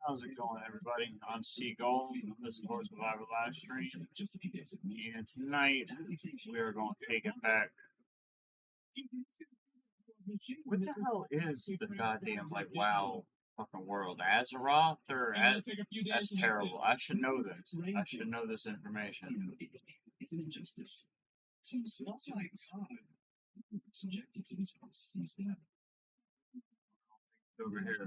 How's it going, everybody? I'm Seagull. This is Horse Survivor live stream. And tonight, we are going to take it back. What the hell is the goddamn, WoW fucking world? Azeroth? Or that's terrible. I should know this. I should know this information. It's an injustice. To outside God, subjected to these processes that Over here.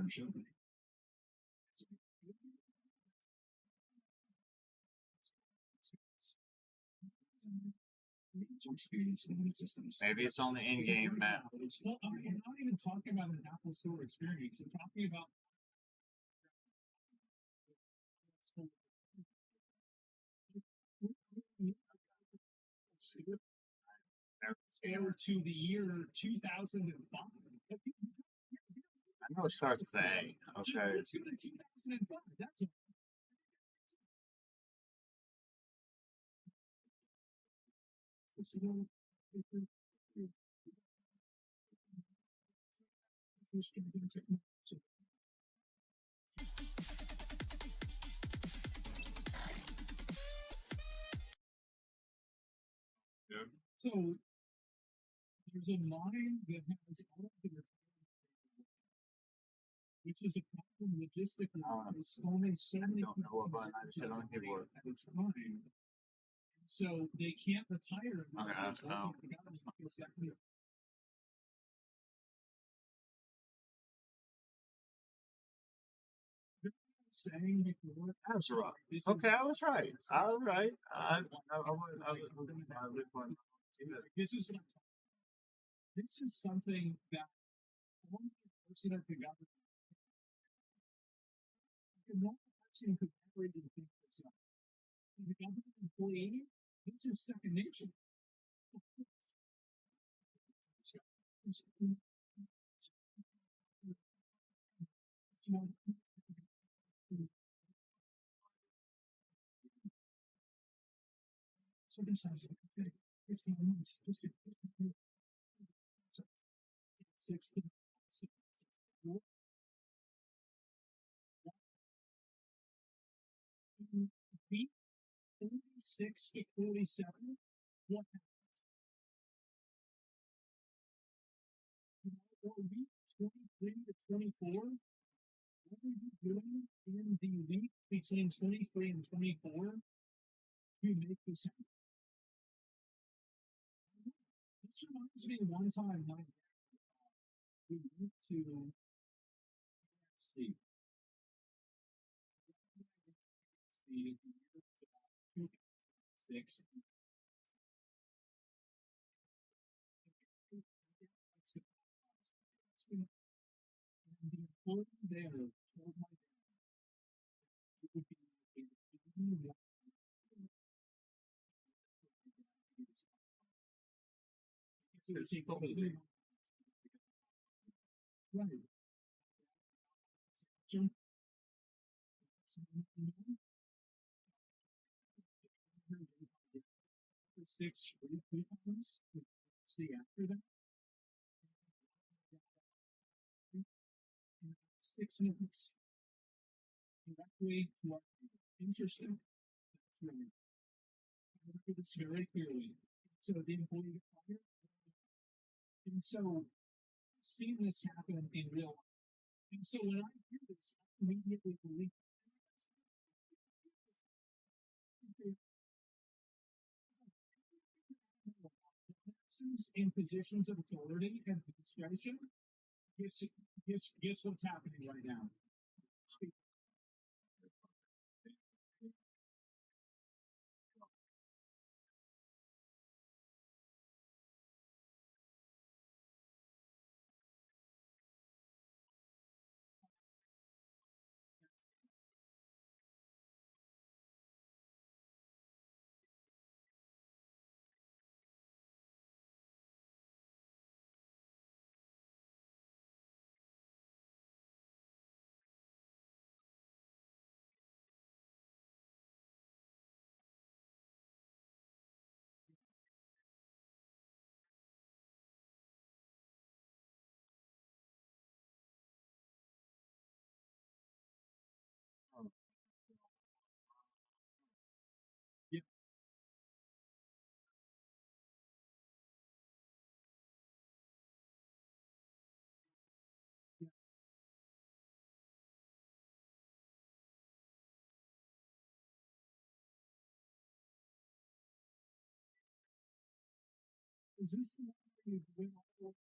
Maybe it's on the in-game map. Well, I'm not even talking about an Apple Store experience. I'm talking about to the year 2005. I know it starts with A. Okay. That's So there's a line that has all of the which is a problem logistically. It's only 70 people at its time. So they can't retire. Okay, that's no. Saying before Azeroth. Okay, I was right. All right. This is something that one person at the government, one person could never even think this up. The government employee, this is second nature. Circumstances could take 15 months just to 16 week 36 to 47. What happens? Or week 23 to 24. What are you doing in the week between 23 and 24 to make this happen? This reminds me one time we went to see. The 2006. And the employee there told my dad it would be six free times. See after that. 6 minutes. Directly to our interesting. That's right. I remember this very clearly. So the employee got fired. And so seeing this happen in real life. And so when I hear this, I immediately believe in positions of authority and administration. Guess what's happening right now? Is this the one where you win all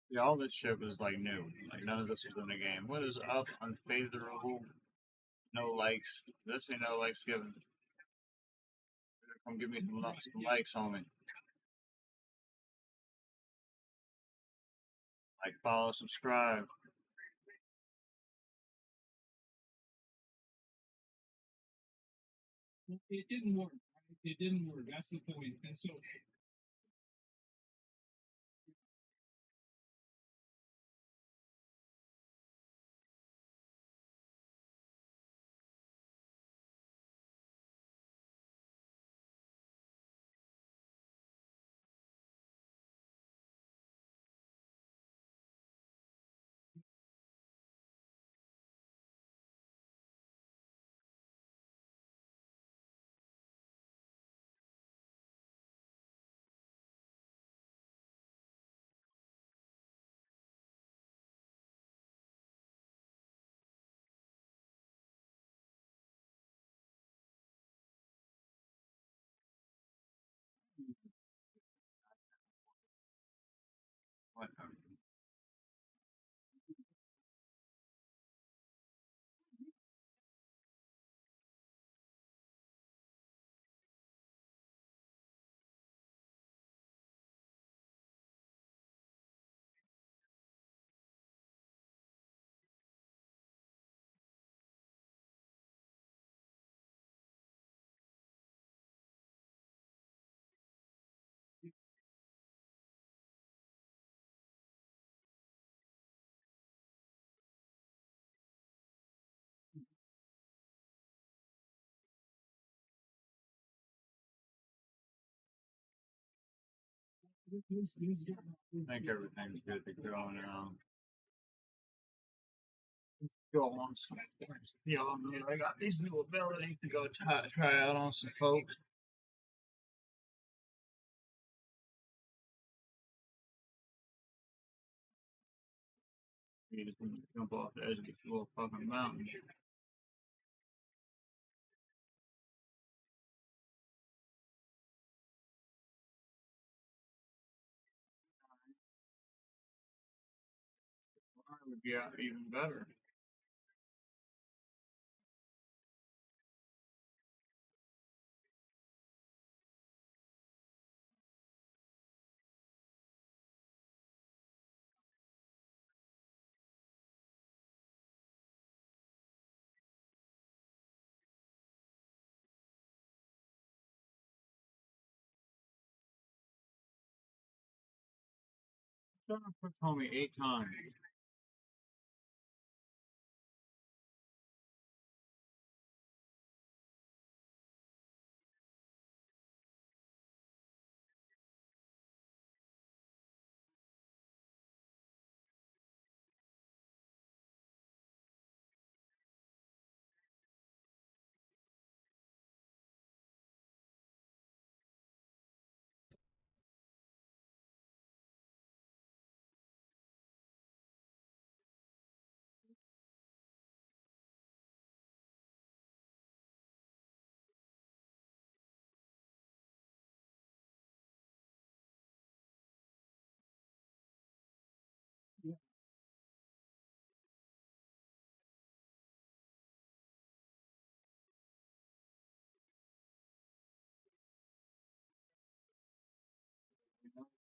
Yeah, all this shit was like new. Like none of this was in the game. What is up? Unfavorable. No likes. This ain't no likes given. Come give me some likes, homie. Like, follow, subscribe. it didn't work. Right? It didn't work. That's the point. And so What? I think everything's good to go now. Go on some. Y'all know I got these new abilities to go try out on some folks. You just want to jump off the edge of this little fucking mountain. Fire would be out even better. Someone told me 8 times.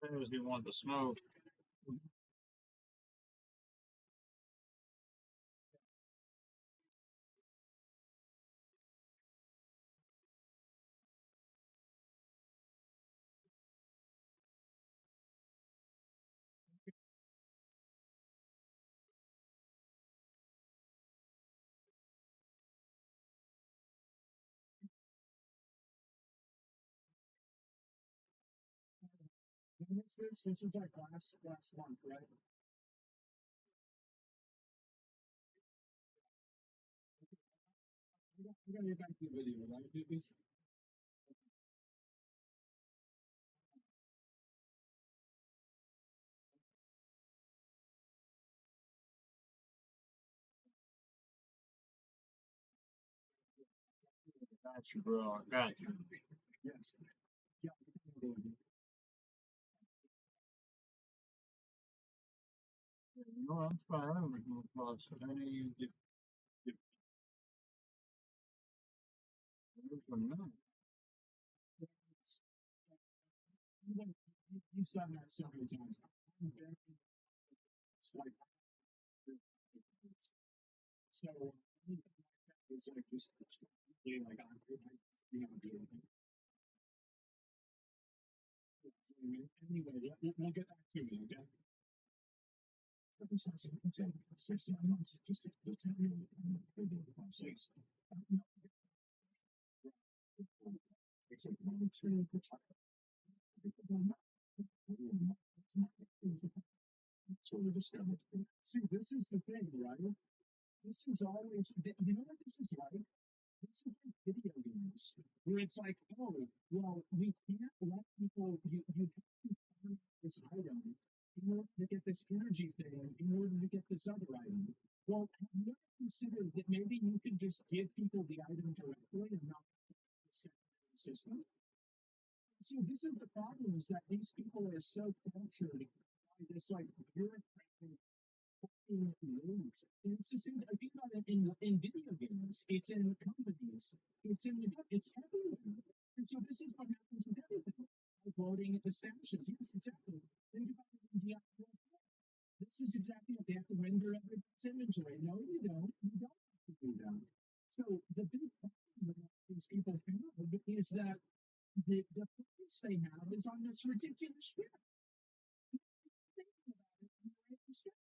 There's you want the smoke. When is this? This was like last month, right? We gotta get back to the video, right? This Got you, bro. I got you. yes. Yeah, You know, that's fine. I don't come across any different. he's done that so many times. It's like so anything like that is like just really like I'm you know doing it. Anyway, we'll get back to you, okay? Circumstances can take 6 months just to really process. It's like one, two, sort of discovered. See, this is the thing, right? This is always, you know what this is like? This is like video games, where it's like, oh, well, we can't let people, you find this item in order to get this energy thing, in order to get this other item. Well, have you ever considered that maybe you can just give people the item directly and not the system? So this is the problem: is that these people are so captured by this like bureaucratic rules. And it's the same. I think about it in video games. It's in companies. It's everywhere. And so this is what happens with everything. Voting at the stations. Yes, exactly. Think about it in the actual. This is exactly what they have to render everybody's inventory. No, you don't. You don't have to do that. So the big problem that these people have is that the focus they have is on this ridiculous shit. Thinking about it, you understand.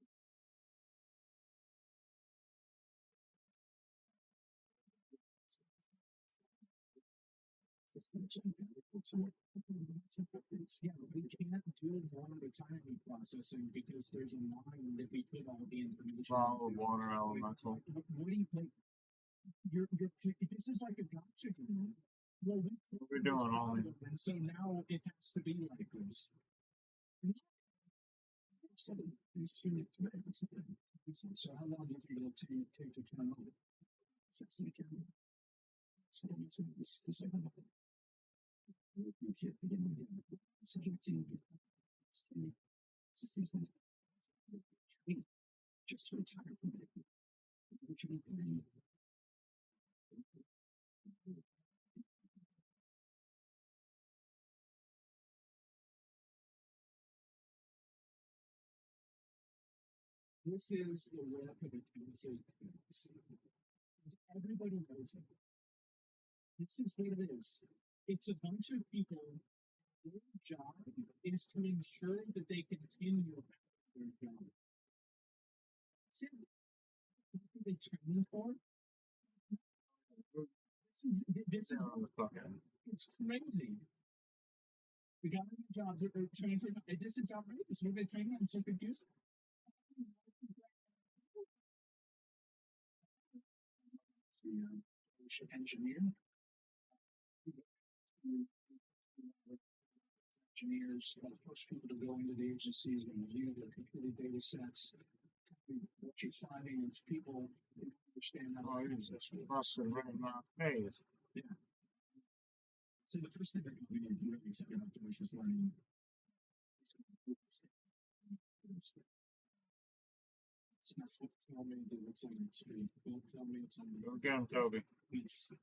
Yeah, we can't do more retirement processing because there's a line that we put all the information. Bottle of water elemental. What do you think? This is like a gotcha game. Well, We're doing all this. and so now it has to be like this. These two threads. So how long do you think it'll take to turn on? So it's like so this like you can't begin with subjecting this is like just to retire from it. What you be this is the work of a council. Everybody knows it. This is what it is. It's a bunch of people. Their job is to ensure that they continue their job. That's it. What are they training for? This is it's crazy. The government jobs are training for this is outrageous. What are they training? I'm so confused. The engineer. Engineers are the first people to go into the agencies and review their computer data sets. What you're finding is people who understand how to use this. Phase. Yeah. So the first thing that we need to really set up to is just learning. It's not tell me that it's on screen. Don't tell me it's on the Again, Toby. It's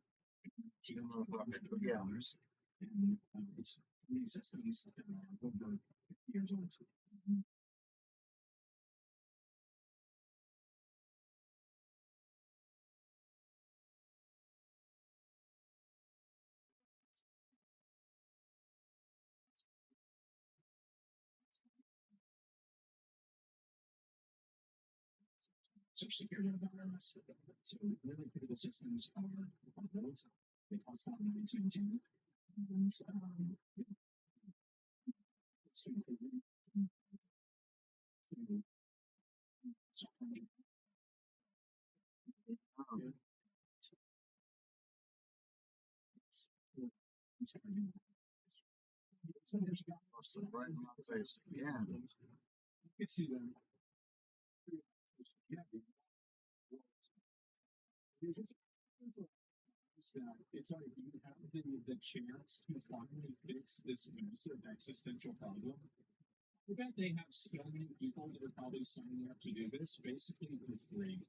$2 and it's many systems over Years old. Social security virus. So really critical systems are built. They cost a lot of money to maintain. And it's to include software. So there's got right in my face. Yeah. You can see them. Yeah. It's like you have the chance to finally fix this massive existential problem. I bet they have so many people that are probably signing up to do this basically for free.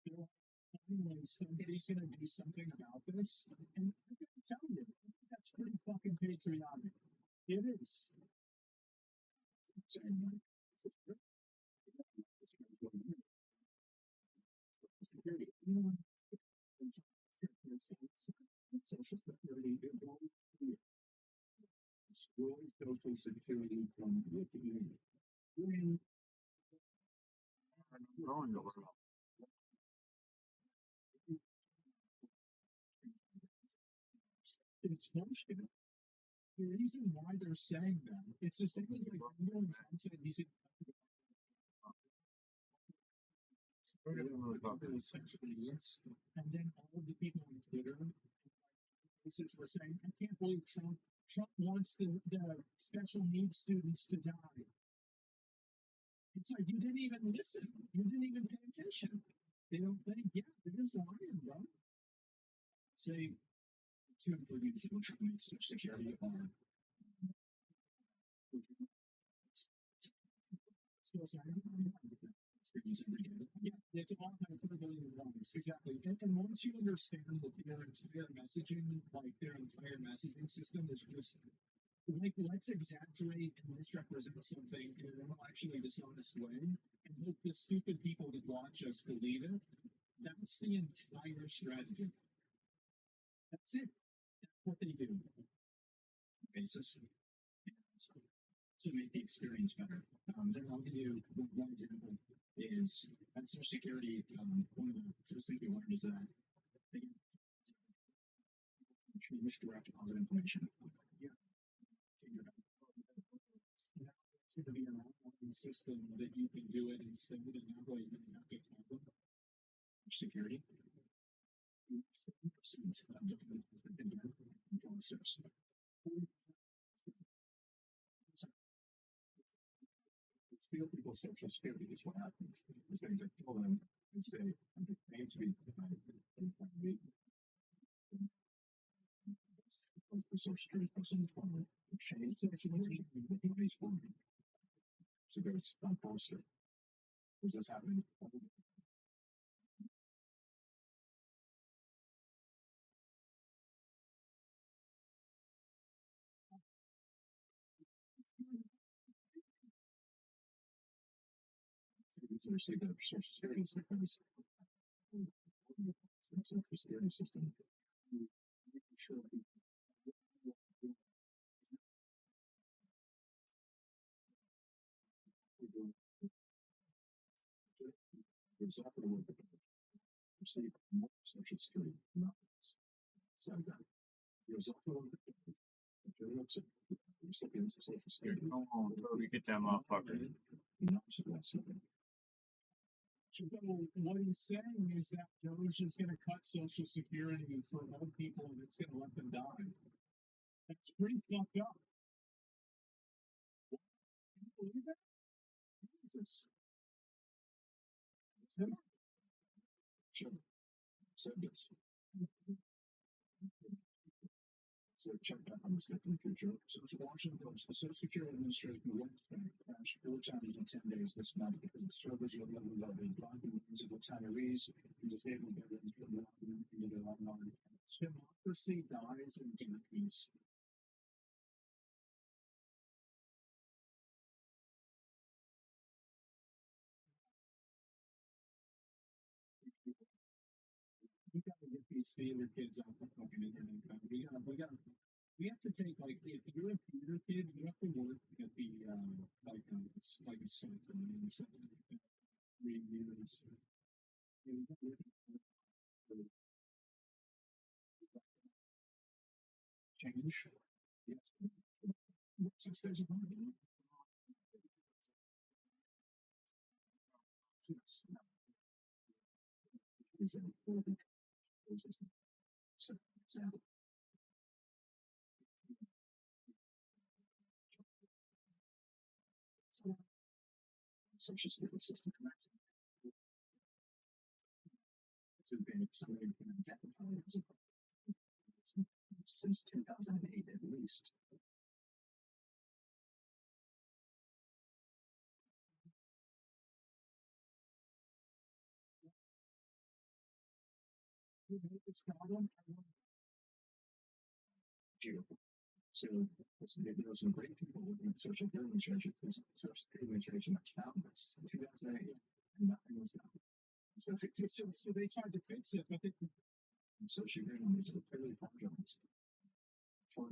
You know, finally somebody's going to do something about this, and I can tell you, that's pretty fucking patriotic. It is. Social security, destroys social security from within. It's bullshit. The reason why they're saying that, it's the same as like when Trump said he's essentially yes. And then all of the people on Twitter places were saying, I can't believe Trump wants the special needs students to die. It's like you didn't even listen. You didn't even pay attention. They don't think, yeah, there's lying, bro. Say two employees who need social security are still saying, yeah, it's all kind of $1 billion. Exactly. And once you understand that their entire messaging, like their entire messaging system is just like, let's exaggerate and misrepresent something in an intellectually dishonest way and hope the stupid people that watch us believe it. That's the entire strategy. That's it. That's what they do. Basis. To make the experience better. Then I'll give you one example is at Social Security, one of the first things we learned is that they change direct deposit information. Yeah. It's going to be an online system that you can do it instead of that way you have to call them. Security. 50% of the process. Steal people's social security is what happens. Is they just kill them and say, I'm paying to be the social security person change social security anybody's for me. So there's some poster. Is this happening? It's actually the social security because social security system. Sure. Exactly what the receive more social security benefits. So that there's also recipients of social security. Oh, we get that motherfucker. So what he's saying is that Doge is going to cut Social Security for old people and it's going to let them die. That's pretty fucked up. Can you believe that? Jesus. Sure. Said this. So check that on the second future. So it's Washington Post. The Social Security Administration went crashed 4 times in 10 days this month because the servers were blocking millions of retirees and disabled veterans from logging into their online. Democracy dies in darkness. these theater kids off the fucking internet. We have to take like if you're a theater kid, you have to work at the like a circle or something like that. 3 years. You know, you gotta change. Yes. 6 days a month. It's not. It's example. Social security system connects. It's been somebody can identify as a since 2008 at least. This problem, so there were some great people within social security administration. Social security administration account was 2008, and nothing was done. So they tried to fix it, but they social security numbers are clearly fraudulent. For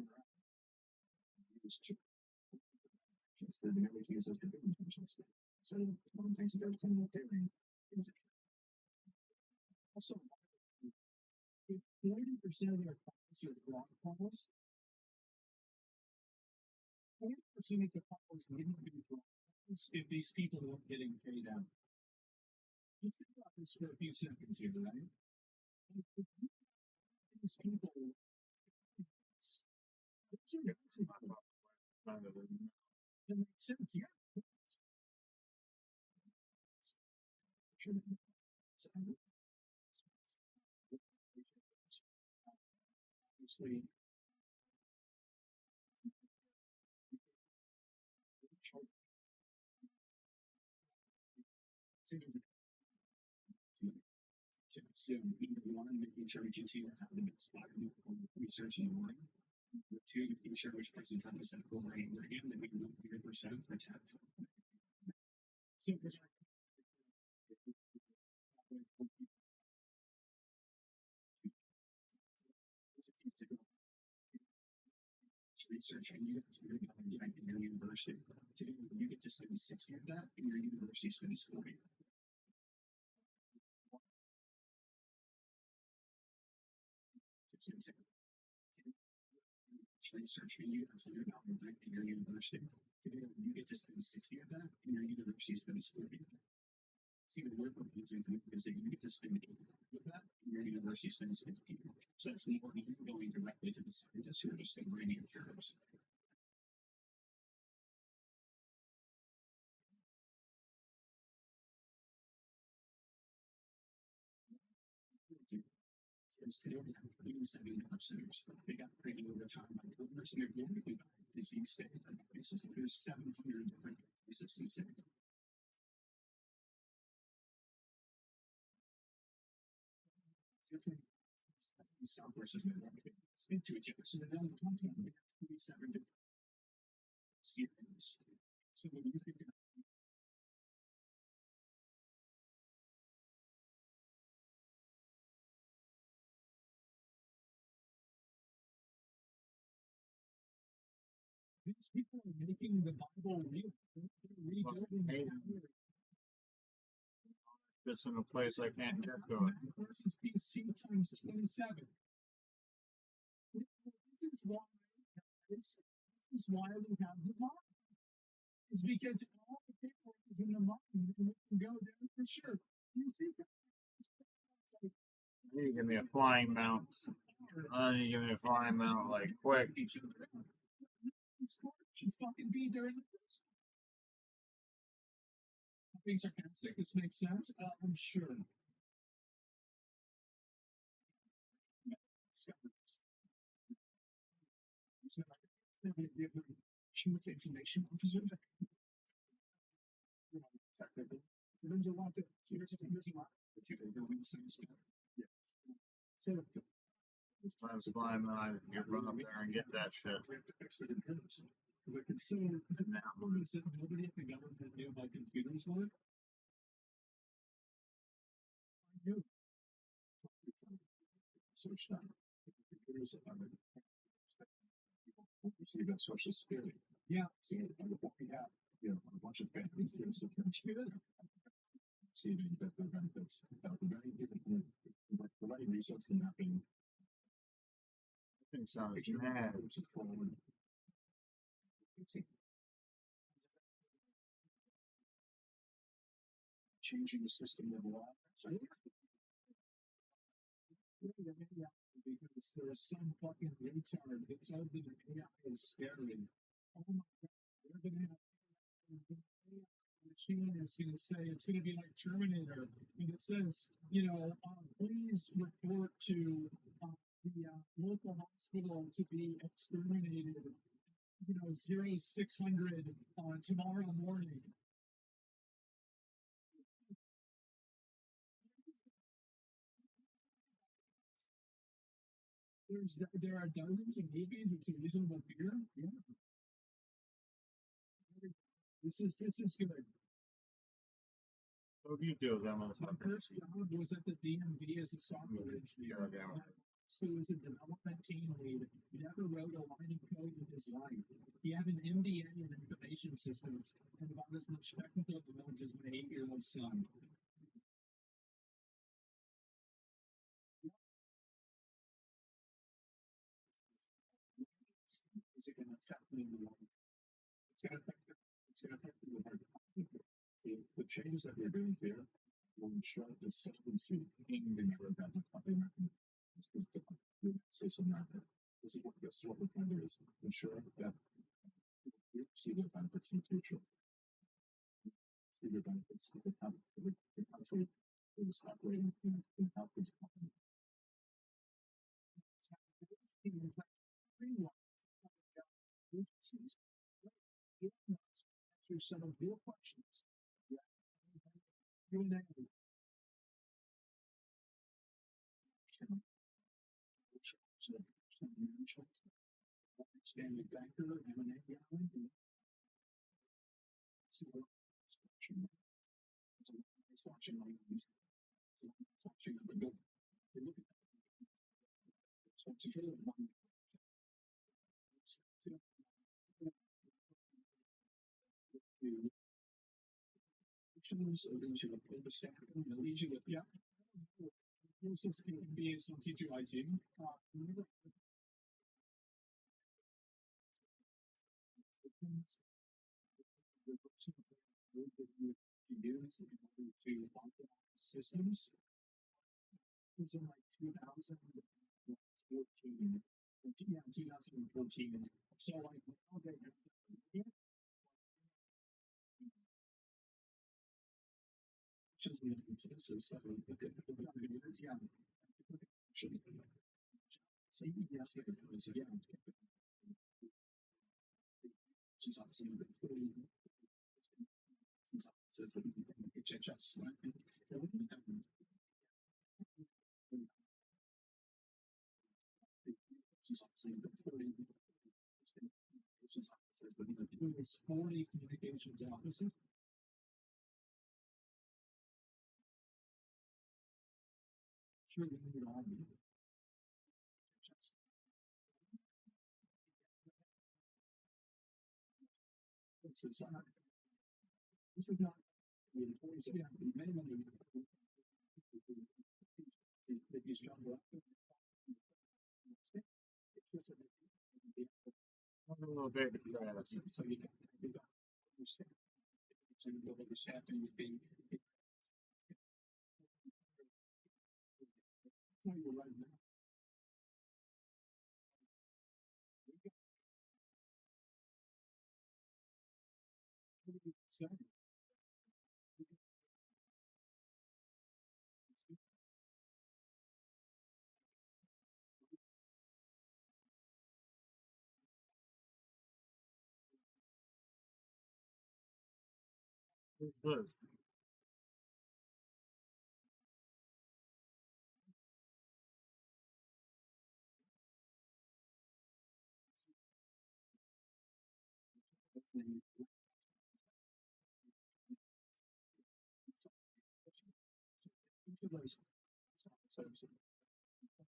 used to it's the nearly uses for doing intentions. So one thing they're doing is also if 40% of their calls are wrong calls, 40% of the calls wouldn't be wrong calls if these people weren't getting paid out. Just think about this for a few seconds here, right? These people, that makes sense, yeah. Obviously, so one, making sure we continue to have the best research and learning. Two, making sure which person time is that over and over again, that we can 100% protect. So research and you have to in your university. Today, you get to study 60 of that, and your university studies 40. Research and you have to learn how to in your university. Today, you get to study 60 of that, and your university studies 40. It's even more confusing because you get to spend 8 of that, and your university spends 15. So that's more than you going directly to the scientists who are just writing your cures. Today we have 70 centers. They got created over time by governors, and they're globally by disease state. There's 700 different systems today. Software system speak to each other. So then we're talking about 27 different series. So when you think about these people are making the Bible real. They're rebuilding the Bible. Just in a place I can't get to it. Versus BC times 27. This is why we have the mind. It's because all the paperwork is in the mind, and we can go there for sure. You see, You give me a flying mount. You give me a flying mount, like, quick. Should fucking be during the first. I'm being sarcastic. This makes sense. I'm sure. Chief information officer. So there's a lot that there's a lot that you can do in the same spot. Yeah. So Let's climb you run up there and get that shit. we have to fix it in terms. The concern now is that nobody at the government knew how computers work. I knew. search that. Here's you see that social security. Yeah, see what we have. You know, a bunch of families here, so receiving their benefits without the very different providing research for mapping. I think sounds mad. Changing the system of law. Because there's some fucking retard that told me that AI is scary. Oh my god, we're gonna have a machine that's gonna say it's gonna be like Terminator, and it says, you know, please report to the local hospital to be exterminated. You know, 0600 tomorrow morning. There are dozens of movies. It's a reasonable fear. Yeah. This is good. What do you do with that My motherfucker? first job was at the DMV as a software engineer. So he was a development team lead. He never wrote a line of code in his life. He had an MBA in information systems and about as much technical knowledge as my 8-year-old son. Is it going to affect me in the long? It's going to affect me. It's going to affect me in the changes that we're doing here will ensure consistency in the network that this is the social network. This is what we're trying to do is ensure that you see the benefits in the future. See the benefits of the country is operating in health is answer some of your questions. Q&A. Stanley Banker, M&A guy, watching my watching the good. They look at so it's really one. So then you understand the legion of yeah. This is going to be some teacher IT. Use in order to optimize systems. It was in like 2014. Yeah, 2014. So like now they have so yeah. So yes, it was again. She's obviously says that HHS, right? She's obviously it was 40 communications officers. Sure, we need all of them. This is not the employees again, the minimum that is John Rock. A little bit. So you can understand. So what was happening would be tell you right now. What do you say? Who's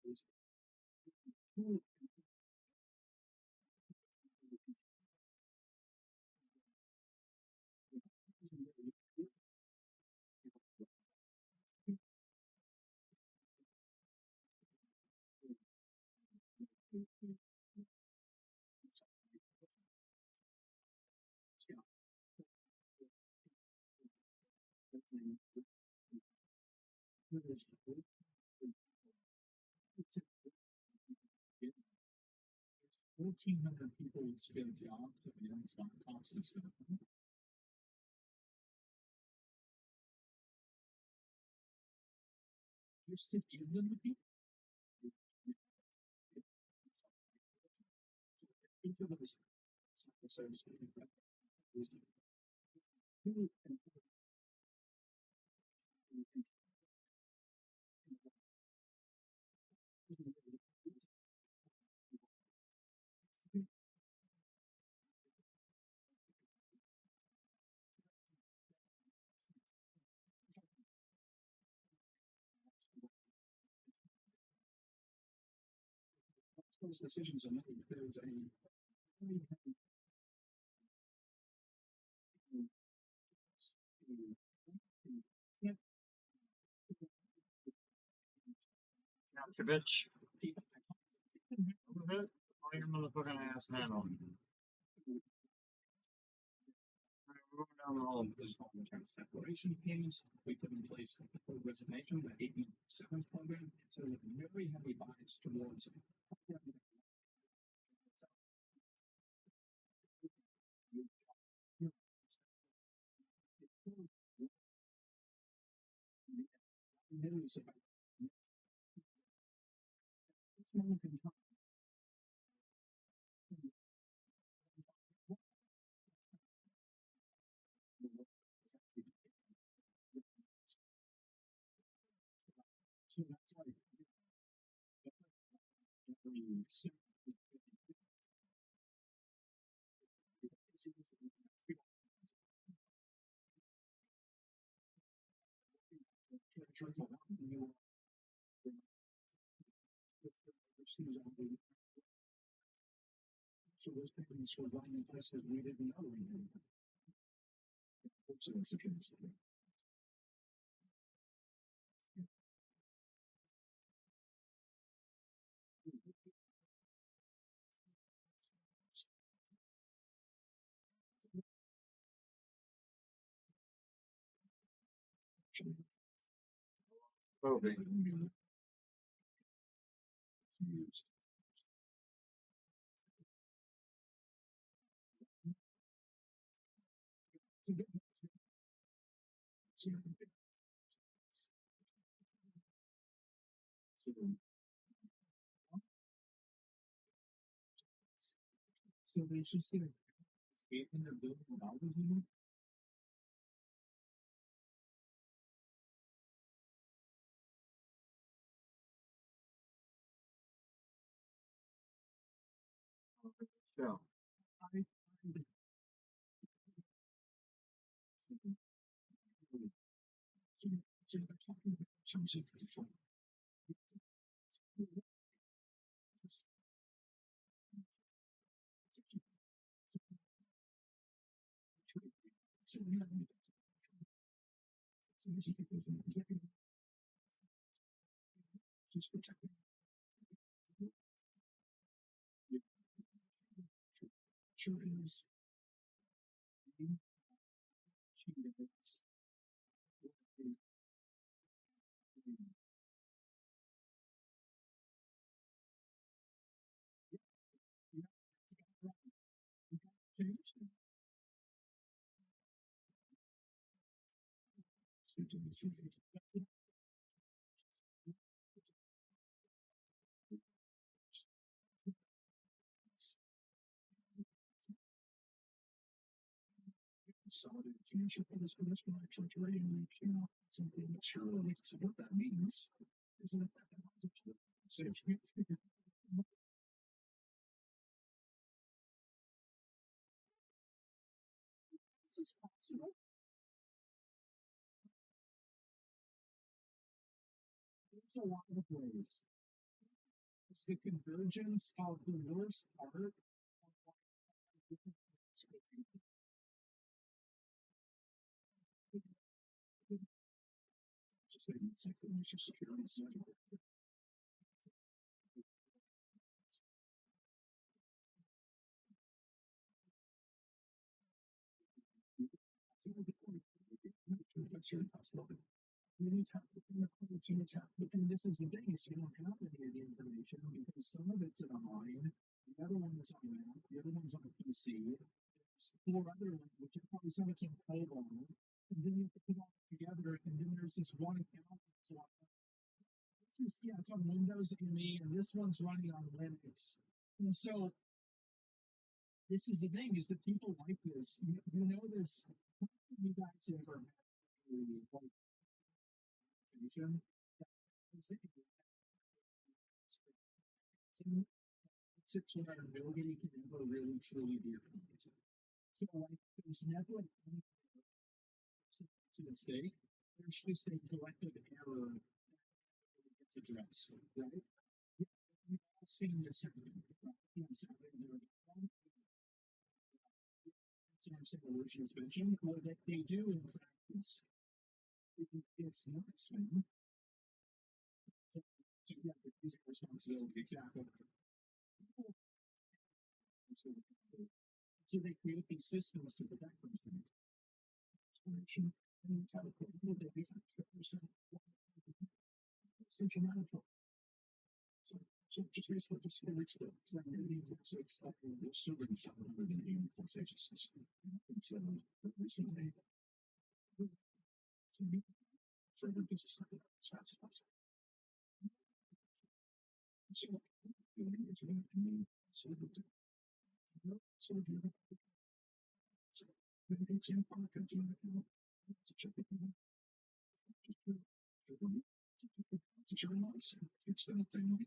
this? It's 1,400 people would get a job to manage laptops and stuff. You're still giving them to people. Into those service those decisions are made. There's a Gotcha, bitch. Move it. All your motherfucking ass now. Moving down the hall. there's all the kind of separation games we put in place with the full resignation, that 8-7 program. So there's a very heavy bias towards news about this moment in time. So that's like so those things were running places we didn't know we knew. So that's the case. Okay. So they should see $800 billion in it. So, So they're talking about terms of control. So we have just protecting sure is solid future for this actual trading week, something material. So what that means is that so if you figure this is possible, there's a lot of ways. It's the convergence of the worst part of different things. Just like it's like financial security. And this is the thing is you don't have any of the information because some of it's in a mine, the other one is on Mac, the other one's on a PC, there's four other languages, probably some of it's in Kotlin, and then you have to put all that together, and then there's this one account. So this is it's on Windows ME, and this one's running on Linux. And so this is the thing is that people like this. You know this. You guys ever had a like organization that sits where nobody can ever really truly be accountable. So like there's never any to mistake. There's just a collective error that gets addressed, right? We've all seen this happen. Right? Yes, evolution is mentioned, or that they do in practice. It's not spam. So yeah, they're using responsibility exactly. So they create these systems to protect themselves. Explanation and teleport. They use explanation. Extension management. So just recently, just 4 weeks ago, so I'm really so excited. They're still going to shut down the game compensation system. And so recently, so you further business like that as fast as possible. So it's really to me, so the so the so the HM part can do it now. To check it out. Just to your loss. It's the thing.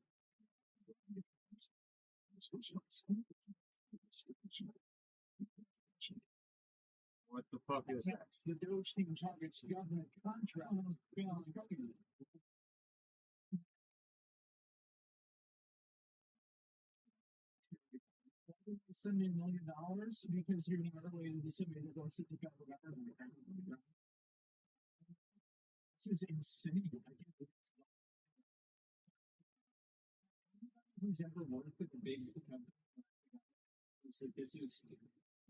What the fuck is that? The Doge team targets government contracts. Send me $1 million because you're not related to somebody that goes to the federal government. This is insane. I can't believe it's who's ever worked with a big company. So this is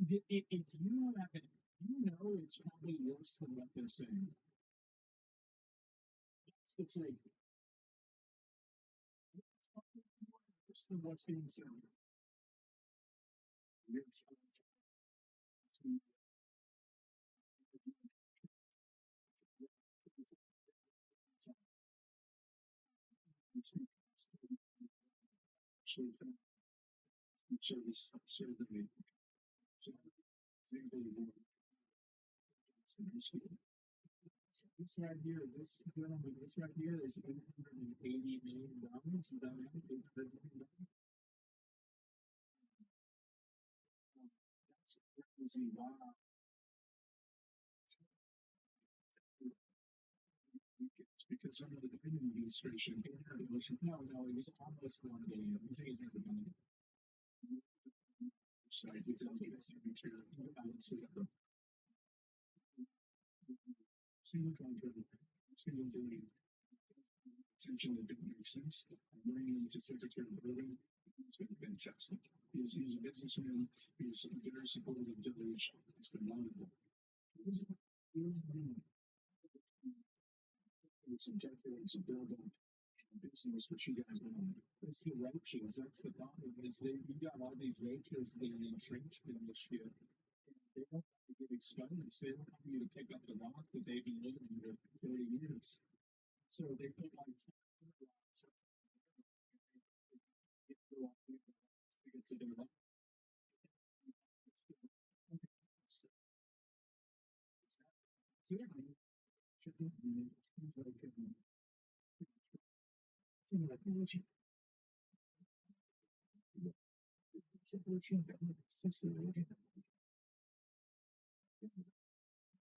if you haven't, you know it's probably worse than what they're saying. That's the truth. It's probably worse than what's being said. Service survey. This right here, this gentleman, this right here is $880 million. Is that right? $800 million. That's crazy. Wow. Because under the Biden administration, no, it was almost 1 billion. It was 800 million. So it does get a signature. Single contract, single day. Attention that didn't make sense. Bringing him to Secretary of Building. It's been fantastic. He's a businessman. He's very supportive of Village. It's been wonderful. He's some decades of building business which you guys want. It's the roaches. That's the problem. Is you got all these roaches that are entrenched in this shit. They don't have to get exposed. They don't want you to pick up the rock that they've been living in for 30 years. So they put like rocks to get to their rock.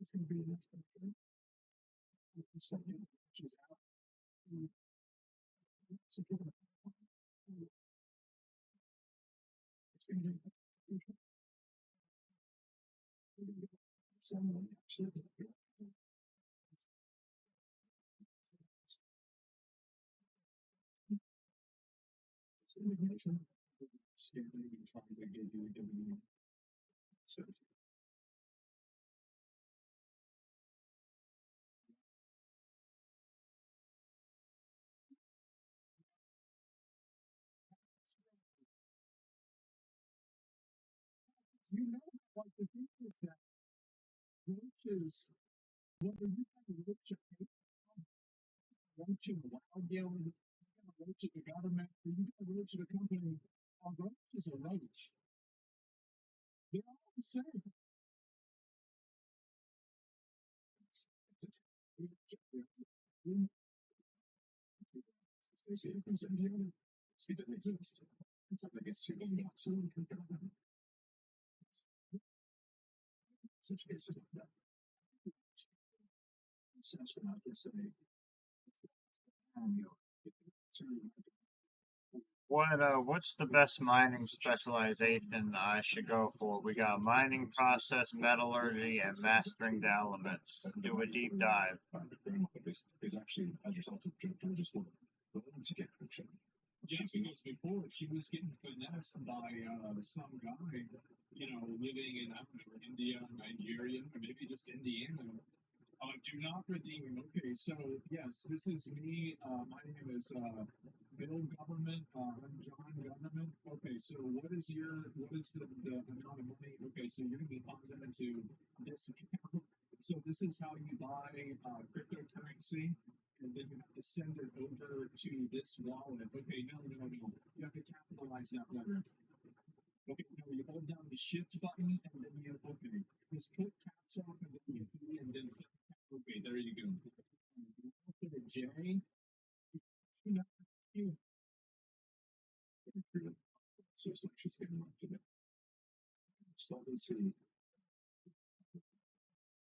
It's going to be something which is out. You know, like the thing is that roaches, whether you have a roach at home, roach in the wild game, you got a roach at the government, or you got a roach at a company, a roach is a roach. They're all the same. It's a it comes in the other. See that exist. It's something that's too absolutely compatible. Such cases like that. Sense for not just say, What's the best mining specialization I should go for? We got mining process, metallurgy, and mastering the elements. Do a deep dive. Is actually as yourself to just want to get coaching. Yeah, because before she was getting finessed by some guy, living in I don't know, India, Nigeria, or maybe just Indiana. Do not redeem. Okay, so yes, this is me. My name is Bill Government. I'm John Government. Okay, so what is the amount of money? Okay, so you're gonna be deposited into this account. So this is how you buy cryptocurrency, and then you have to send it over to this wallet. Okay, no. You have to capitalize that letter. Okay, no, you hold down the shift button and then you okay. Just put caps off and then you key and then okay, there you go. After the J, you know, you so it's like she's getting up to it. So let's see.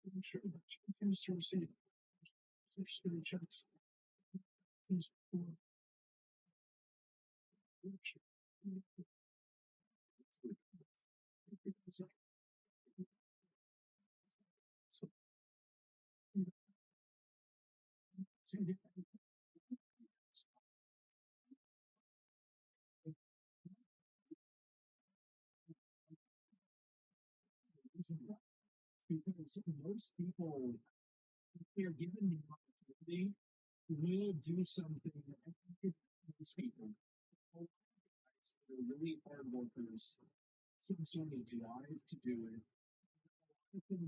I'm sure that she continues to receive Social Security checks. These poor rich. So, because most people, if they're given the opportunity, will do something that most people, they're really hard workers, some sort of drive to do it. I think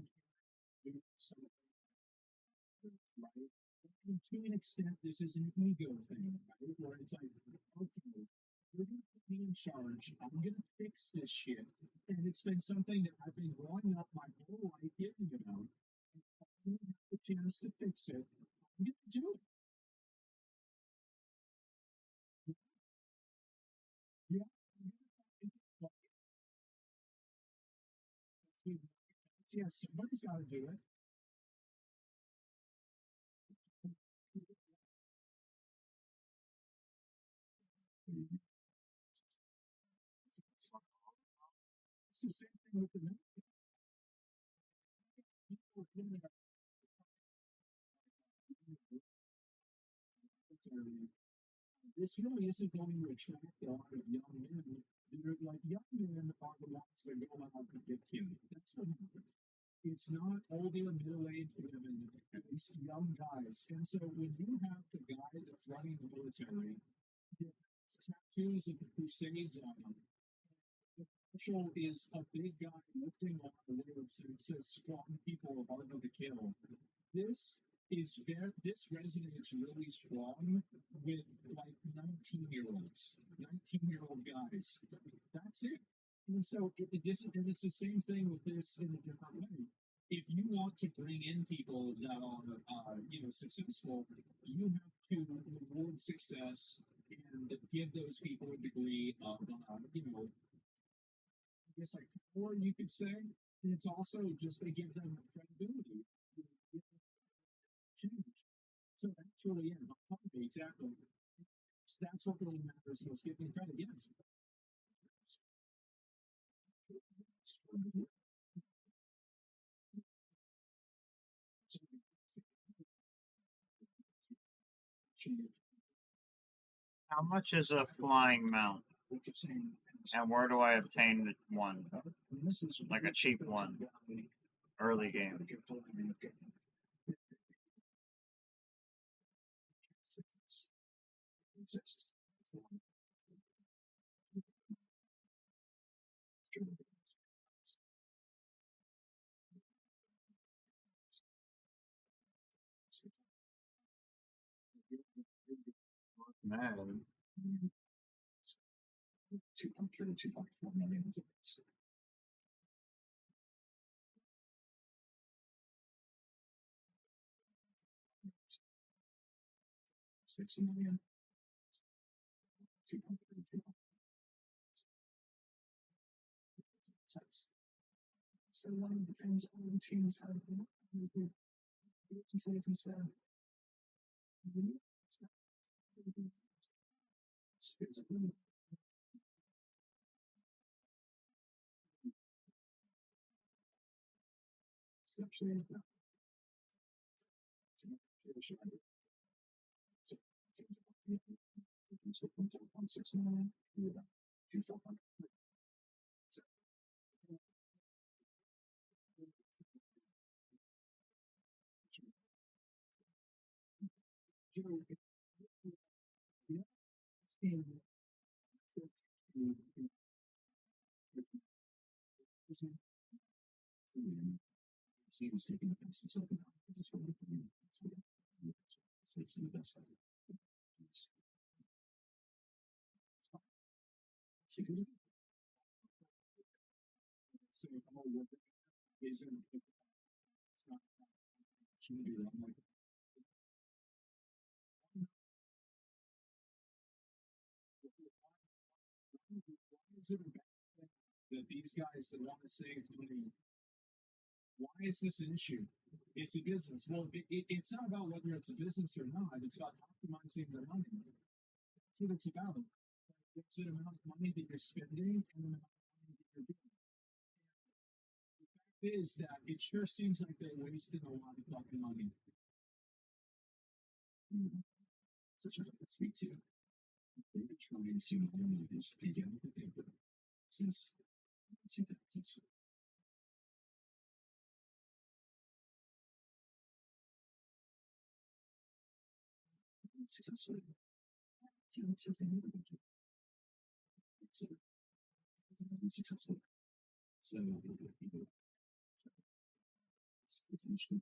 do something right. And to an extent, this is an ego thing, right? Where it's like, okay, you're going to put me in charge. I'm going to fix this shit. And it's been something that I've been growing up my whole life getting about. And if I don't have the chance to fix it, I'm going to do it. Yeah. Yeah, somebody's got to do it. It's the same thing with the people. This really isn't going to attract a lot of young men. They're like young men are the ones that go out and get killed. That's what happens. It's not older, middle-aged women. It's young guys. And so when you have the guy that's running the military, he has tattoos of the Crusades on him. The marshal is a big guy lifting on the words and it says strong people are harder to kill. This this resonates really strong with like 19-year-olds, 19-year-old guys. That's it. And so and it's the same thing with this in a different way. If you want to bring in people that are successful, you have to reward success and give those people a degree of I guess like power you could say. And it's also just they give them credibility. Change. So that's really it. Exactly. That's what really matters. Is giving credit. Yes. How much is a flying mount? And where do I obtain one? Like a cheap one. Early game. Man. 2.4 million. 60 million. 2.32. So one of the things all the teams have to do instead. He's taking the best of something. This is what we can do. It's the best. So all what is in it's not I'm like why is it that these guys that want to save money, why is this an issue? It's a business. Well, it's not about whether it's a business or not. It's about optimizing their money. That's what it's about. It's the amount of money that you're spending and the amount of money that you're doing. The fact is that it sure seems like they're wasting a lot of fucking money. Such a sweet too. They've been trying to eliminate this again, but they've been since 2000s. Successfully. It's successful. So it's interesting.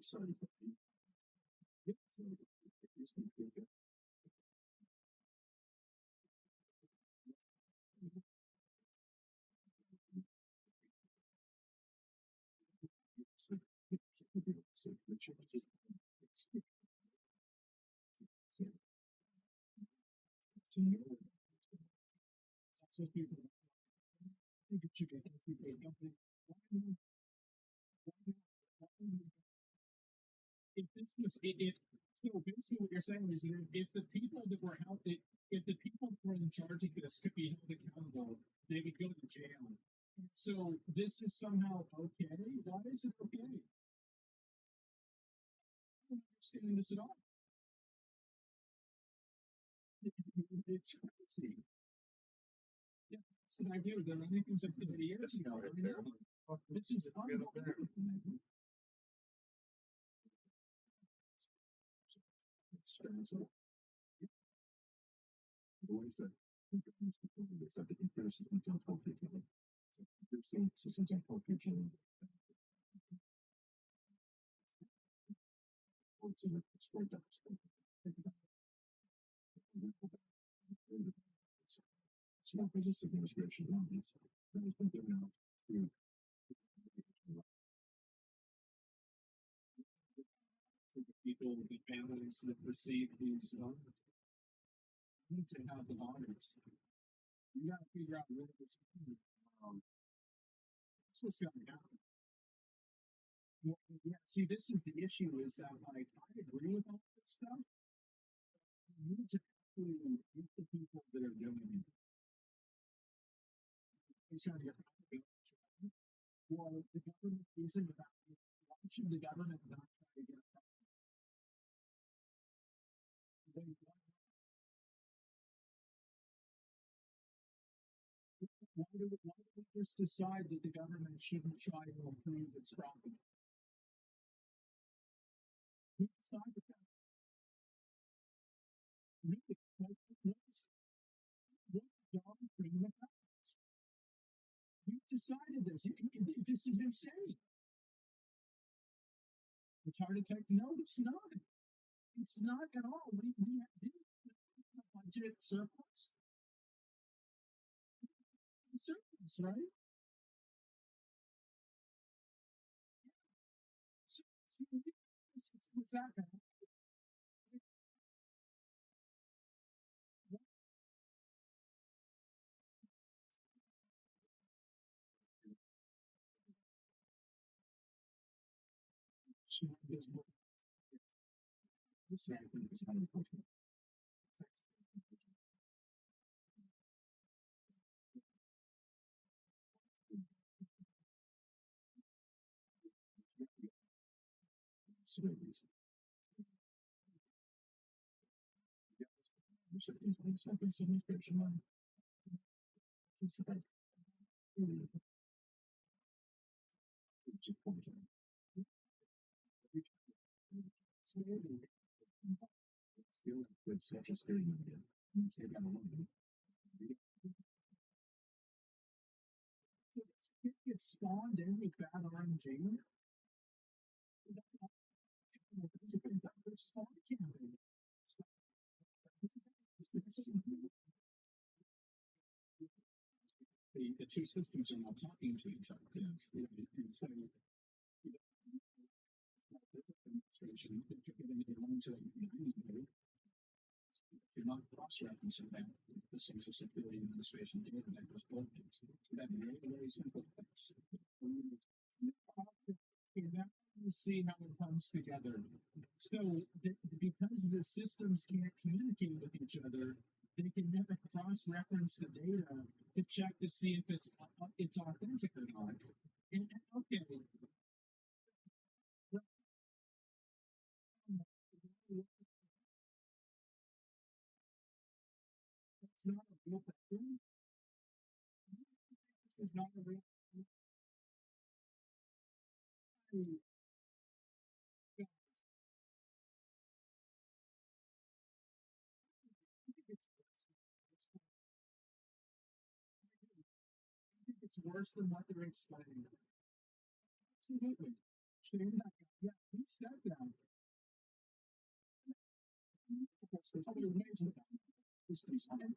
Sorry. If this was if so basically what you're saying is that if the people that were held if the people that were in charge of this could be held accountable, they would go to jail. So this is somehow okay. Why is it okay? I don't understand this at all. It's crazy. Yeah, that's an idea that I think was like 30 years ago. This is unbelievable. The ways that accept the comparison until 12 people. So you're seeing systems on 12 people. Small business administration loans that has been given out to the people, the families that receive these loans. You need to have the audits. You got to figure out where this is. That's what's going to happen. Well, yeah, see, this is the issue is that, like, I agree with all this stuff. You need to actually get the people that are doing it. It's going to get well, the government isn't about it. Why should the government not try to get it? Why do we just decide that the government shouldn't try to improve its problem? We decided that. Really, what's John Freeman? We decided this. This is insane. It's hard to take. No, it's not. It's not at all. We have a budget surplus. Surplus, right? So, what's that? Still with social security number. They got a loan. It gets spawned in with bad RNG. It's a good spawn campaign. The two systems are not talking to each other. And so administration, if you're getting it into you're not cross-referencing that with the Social Security Administration data that was broken. So that very, very simple fix. Okay, now you see how it comes together. So, because the systems can't communicate with each other, they can never cross-reference the data to check to see if it's authentic or not. And okay, that's not a real thing. This is not a real thing. It's worse than what they're explaining. Absolutely. Shane, yeah, you step down. There's other ways of that. This is even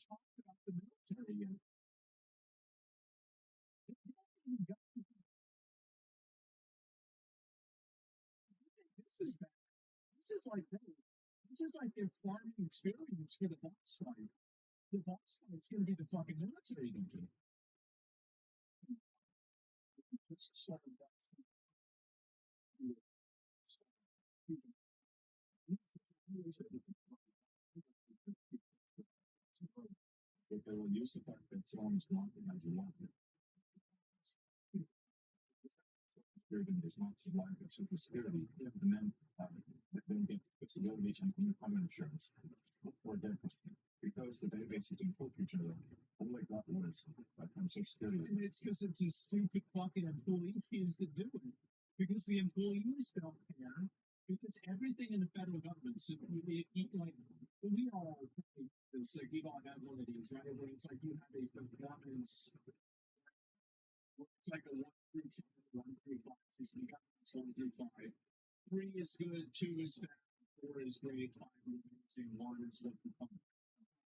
talk about the military yet. This is bad. This is like this is like their farming experience for the boss fight. The boss fight's gonna be the fucking military dungeon. This is like they will use the fact that someone's wanting as you want it. Security does not provide the social security, and then get disability and unemployment insurance for their because the databases don't talk to each other. All they got was from social security. And it's because it's a stupid fucking employees that do it. Because the employees don't care. Because everything in the federal government, so like we all it's like we all have one of these, right? Where it's like you have a performance it's like a 1 3 2 1 3 5 system. You got 1 through 5. 3 is good, 2 is bad, 4 is great, 5 is amazing, 1 is looking fun.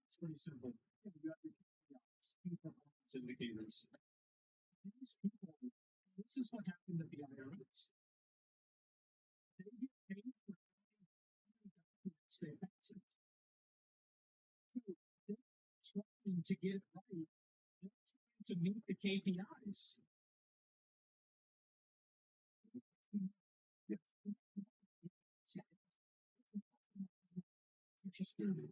It's pretty simple. You got your key performance indicators. These people, this is what happened at the IRS. They get paid for documents they pass it. They're trying to get it right. They're trying to meet the KPIs. just very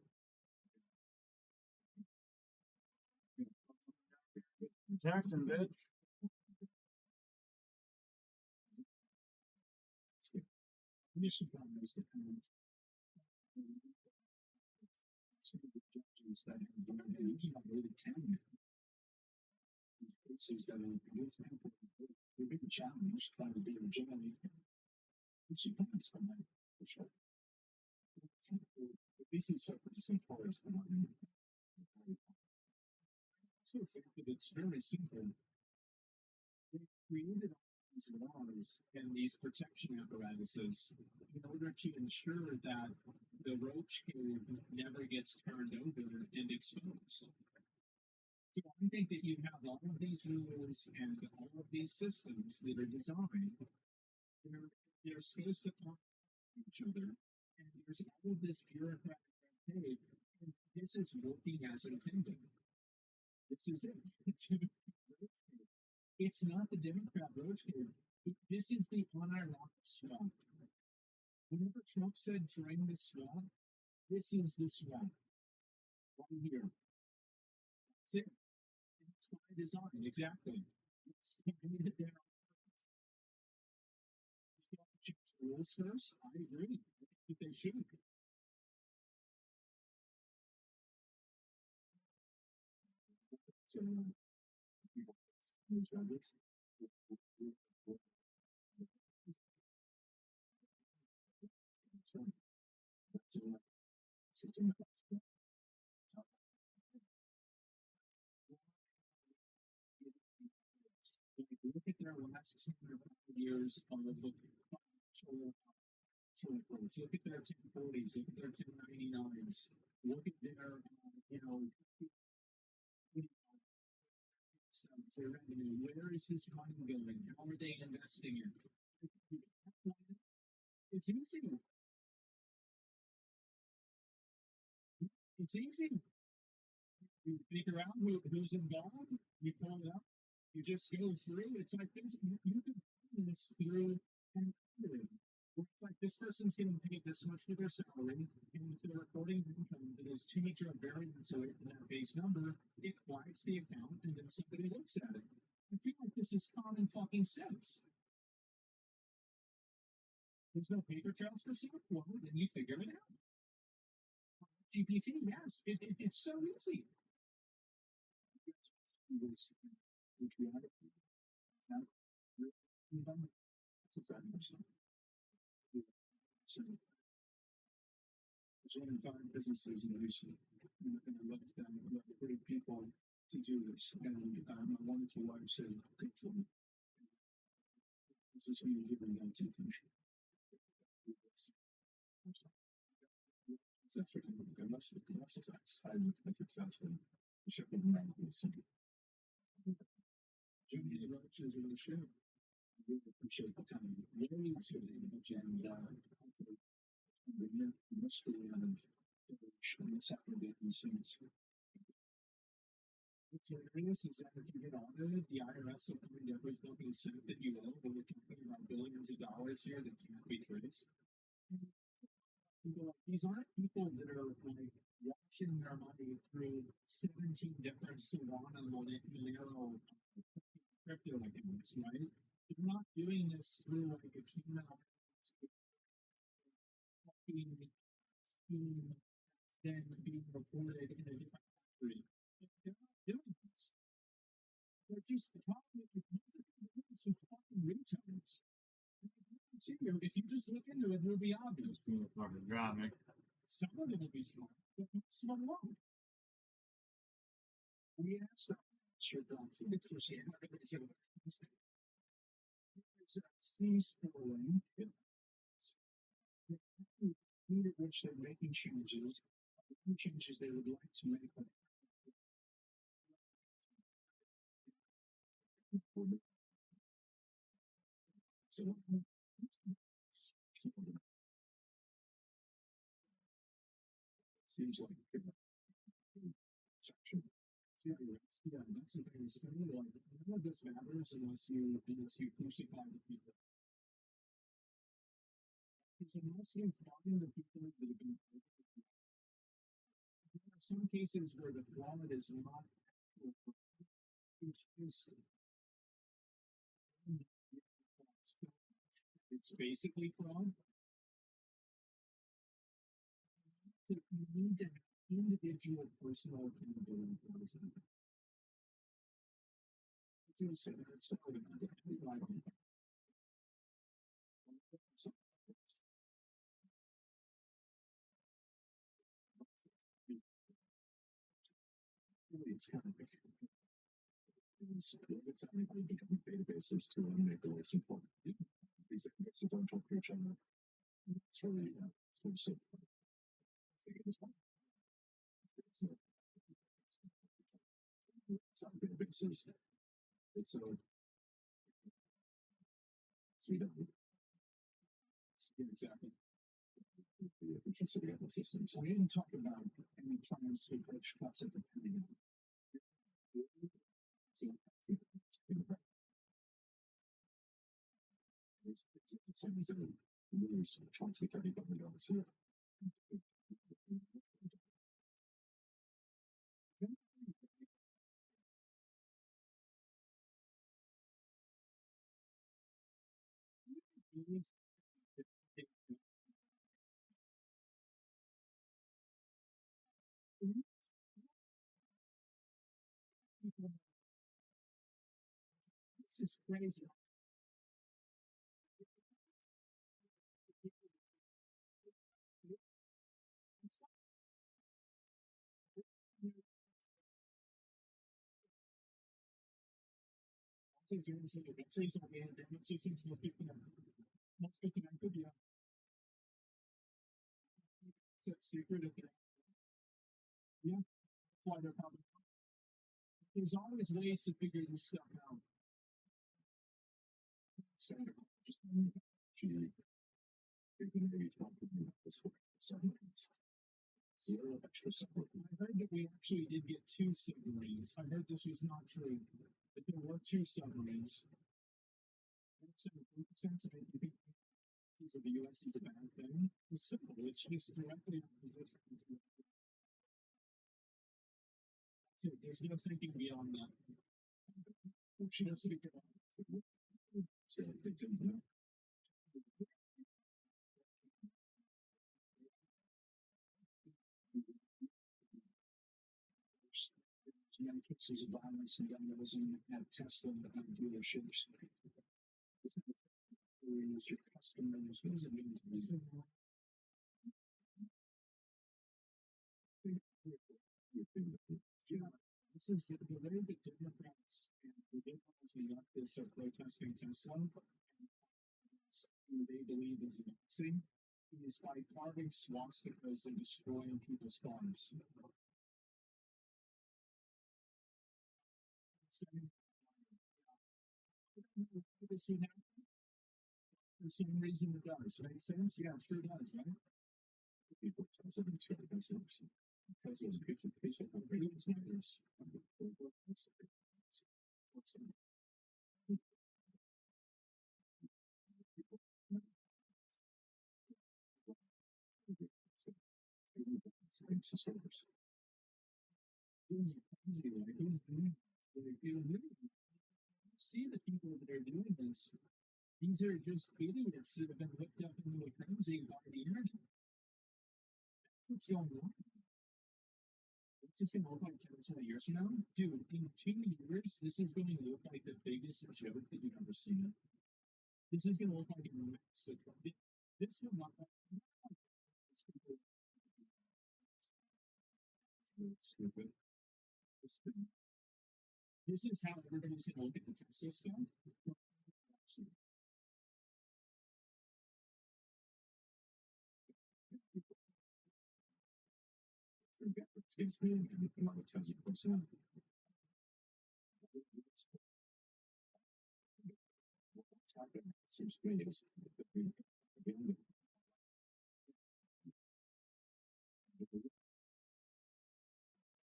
Jackson, bitch. initial problems that kind of some of the judges that have been usually not really 10 cases that are they're being challenged by the DOJ. It's a bonus for them, for sure. But these are some forest I also think that it's very simple. They created all these laws and these protection apparatuses in order to ensure that the roach cave never gets turned over and exposed. So I think that you have all of these rules and all of these systems that are designed. They're, they're supposed to talk to each other, and there's all of this bureaucratic red tape, and this is working as intended. This is it. It's not the Democrat roach cave. This is the unironic swamp. Whenever Trump said drain the swamp, this is the swamp. Right here. That's it. It's by design, exactly. It's made it there. Just got to change the rules first. I agree. I think they should. So, these judges. That's right. That's it. It's a look at their last 200 years of financial quotes. Look at their 1040s. Look at their 1099s. Look at their, their revenue. Where is this money going? How are they investing it? It's easy. It's easy. You figure out who's involved. You pull it up. You just go through. It's like this. You can do this through an algorithm. It's like this person's getting paid this much for their salary, and if they're reporting income that is too much of a variance away from that base number, it flags the account, and then somebody looks at it. I feel like this is common fucking sense. There's no paper trails for stuff. Well, then you figure it out. GPT, yes, it's so easy. That's exactly so. There's only 5 businesses in Houston, and I love them. I love the great people to do this. And my wonderful wife said, "Good for me. This is when you're giving them attention." That's what I'm going to do. That's successful. The ship will not be sinking. Jimmy Roaches in the ship. I really appreciate the time. Really to the image and the mystery of what's happening behind the scenes. What's hilarious is that if you get audited, the IRS will find every fucking cent that you owe. We're talking about billions of dollars here that can't be traced. These aren't people that are like washing their money through 17 different Solana Monero crypto accounts, right? They're not doing this through like a Cayman Islands fucking scheme then being reported in a different country. They're not doing this. They're just the problem with it's just fucking retards. If you just look into it, it'll be obvious. Fucking got me. Some of it will be smart, but some of it won't. We asked them, sure, don't think for saying it's a cease-rolling. The speed at which they're making changes, the changes they would like to make. So, seems like section. Yeah, that's the thing. It's really like none of this matters unless you crucify the people. Because unless you find the people that have been some cases where the fraud is not it's it's basically fraud. So you need to have individual personal accountability for this. It's insane. It's something it's kind of it's only different databases to make the most important. These databases don't talk to each other. It's really so some databases. It's a exactly the efficiency of the systems. We didn't talk about any plans to approach concept of pending. It's something really 20, $30 here. This is crazy. It's a secret of yeah, why they're probably there's always ways to figure this stuff out. So just zero extra support. I heard that we actually did get 2 submarines. I heard this was not true, but there were 2 submarines. Sense of it, you think of the U.S. is a bad thing? It's simple. It's just directly opposition to that's it. There's no thinking beyond that. So they didn't know. Many cases of violence and vandalism at Tesla dealerships. Your customers, what does it mean to be? Yeah, this is the way that Democrats and the Democrats and leftists are protesting Tesla. They believe is advancing is by carving swastikas and destroying people's farms. For some reason it does. Make sense? Yeah, it sure does, right? People tell us it's really business. Tells us patient ratings matters. See the people that are doing this. These are just idiots that have been whipped up into a frenzy by the internet. What's going on? What's this going to look like 10 or 20 years from now? Dude, in 2 years, this is going to look like the biggest joke that you've ever seen. This is going to look like a massive. This will not stupid. This is how everybody's going to look at the Tesla stuff. It's me and a lot of Tesla person. What's happening? It seems to me is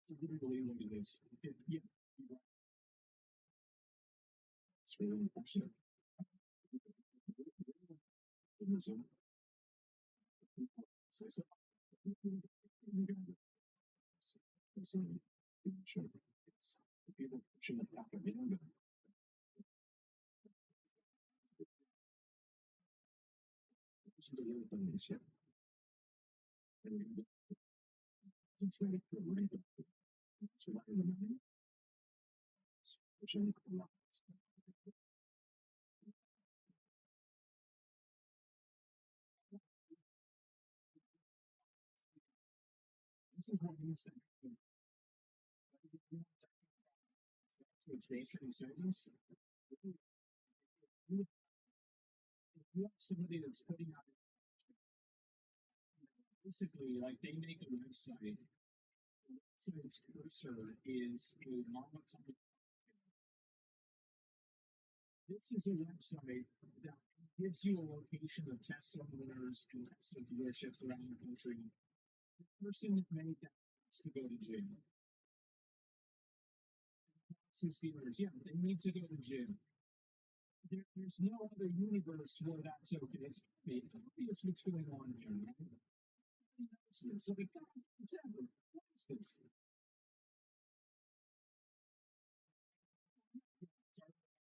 so literally look at this. Yeah, it's really unfortunate. Personally, sure, it's the people pushing the propaganda. This is the real thing is here. And it's very clear, it's right in the middle. It's pushing the lines. This is what you said. To its nature and sentence. If you have somebody that's putting out basically like they make a website. The website's cursor is a monotone. This is a website that gives you a location of Tesla owners and Tesla dealerships around the country. The person that made that has to go to jail. Texas dealers, yeah, they need to go to jail. There's no other universe where that's okay. It's obvious what's going on here, right? Nobody knows this. So like, exactly, what is this?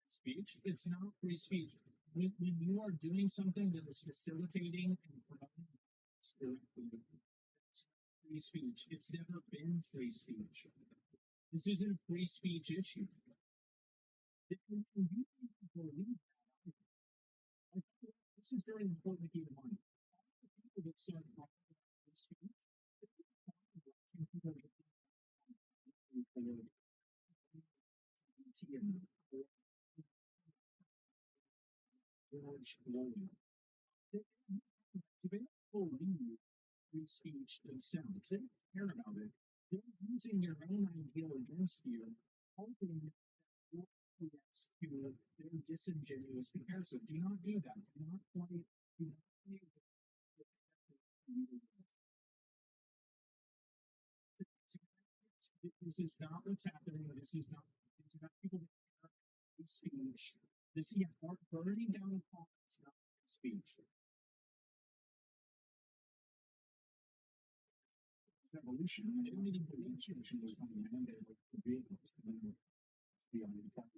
Speech. It's not free speech. When you are doing something that is facilitating and promoting directly, it's free speech. It's never been free speech. This isn't a free speech issue. You believe that. This is very important to keep in mind. All the people that start talking about free speech, people get George Floyd. They don't believe free speech themselves. They don't care about it. They're using their own ideal against you, hoping that you'll acquiesce to their disingenuous comparison. Do not do that. Do not play. Do not play this is not what's happening. This is not. These are not people that care about free speech. This, yeah, burning down the car is not free speech. Evolution. I don't even believe instruction was going to mandate like the vehicles to be on the top.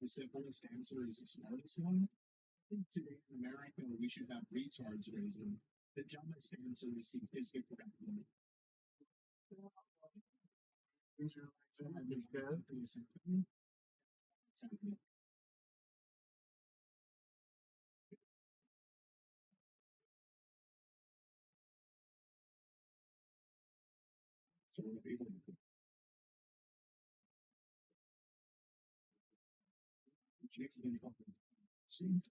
The simplest answer is the smartest one. I think today in America we should have retards raising. The dumbest answer is the correct one. So we're able to see.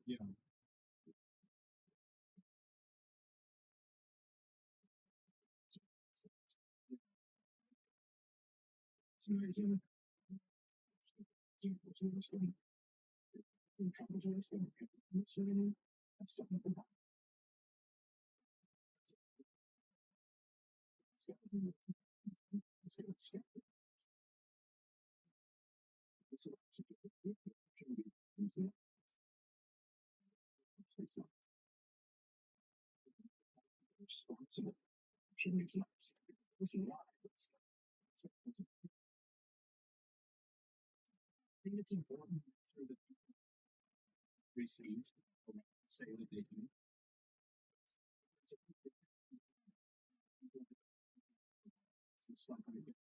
Yeah. It's amazing. Responsible. Should be flex. I think it's important to make sure that people receive or say that they can. It's not going to get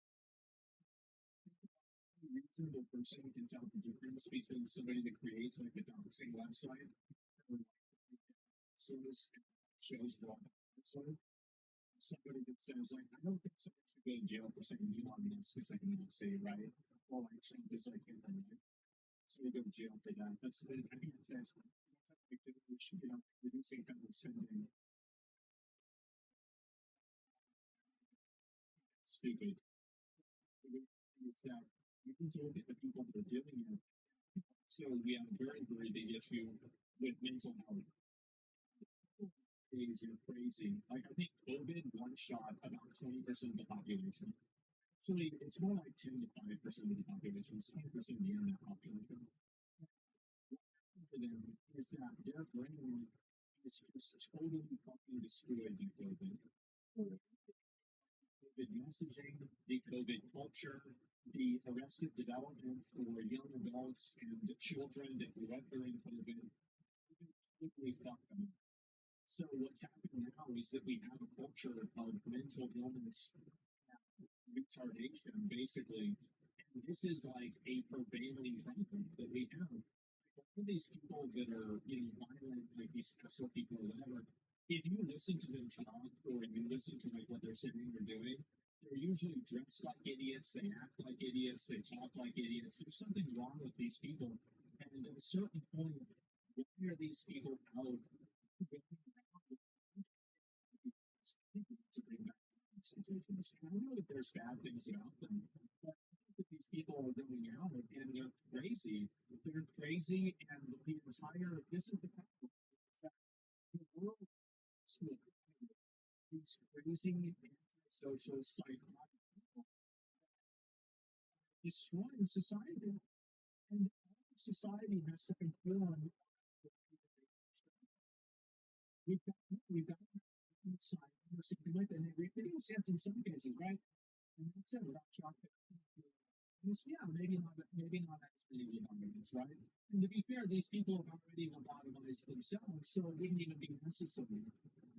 a reasonable person can tell the difference between somebody that creates like a doxing website or service shows what website. Somebody that says like, I don't think somebody should go to jail for saying you on this because I can say right. all like changes I can make. So they go to jail for that. That's I think that's like reducing federal spending. Stupid. It's that you can look at the people that are doing it. So we have a very, very big issue with mental health. Things are crazy. Like I think COVID one shot about 20% of the population. Actually, it's more like 10 to 5% of the population. It's 20% of the internet population. For them is that their brain is just totally fucking destroyed by COVID. COVID messaging, the COVID culture, the arrested development for young adults and children that grew up during COVID, completely fucked them. So what's happening now is that we have a culture of mental illness retardation, basically. And this is like a prevailing problem that we have. All these people that are, violent, like these special people or whatever, if you listen to them talk or you listen to like what they're saying or doing, they're usually dressed like idiots, they act like idiots, they talk like idiots. There's something wrong with these people. And at a certain point, why are these people out to bring back situations? And I know that there's bad things about them, but I think that these people are going out and they're crazy. They're crazy, and the entire this is the problem. Is that the world is with these crazy antisocial psychotic people destroying society, and society has to conform. We've got inside or something like that. And it makes sense in some cases, right? And that's it without chocolate. Yeah, maybe not as many lobotomies, right? And to be fair, these people have already lobotomized themselves, so it wouldn't even be necessary.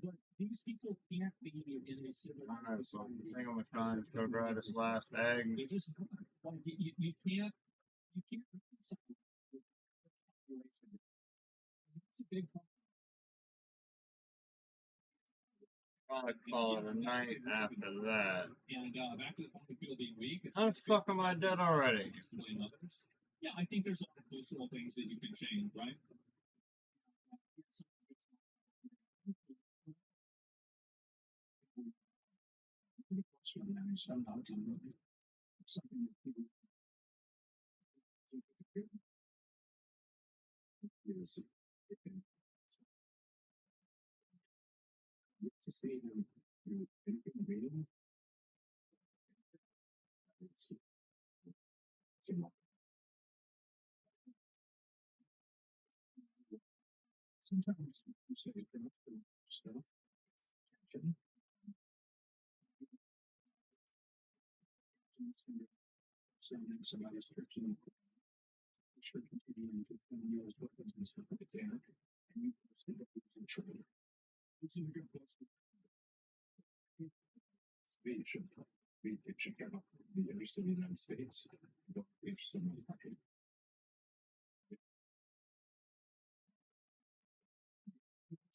But these people can't be in a civilized society. I think I'm trying to grab this last egg. They're just not. Like you can't reconcile with the population. It's a big problem. I'll call it a night after that. And back to the point of people being weak. How the fuck am I dead already? Yeah, I think there's a lot of cultural things that you can change, right? Something that people is to say them reading. It's a lot. Sometimes you say stuff. Somebody's searching for continuing to use weapons and stuff like that. And you post it in trade. This is a good question. It should get up the interested in the United States, but interested in the country.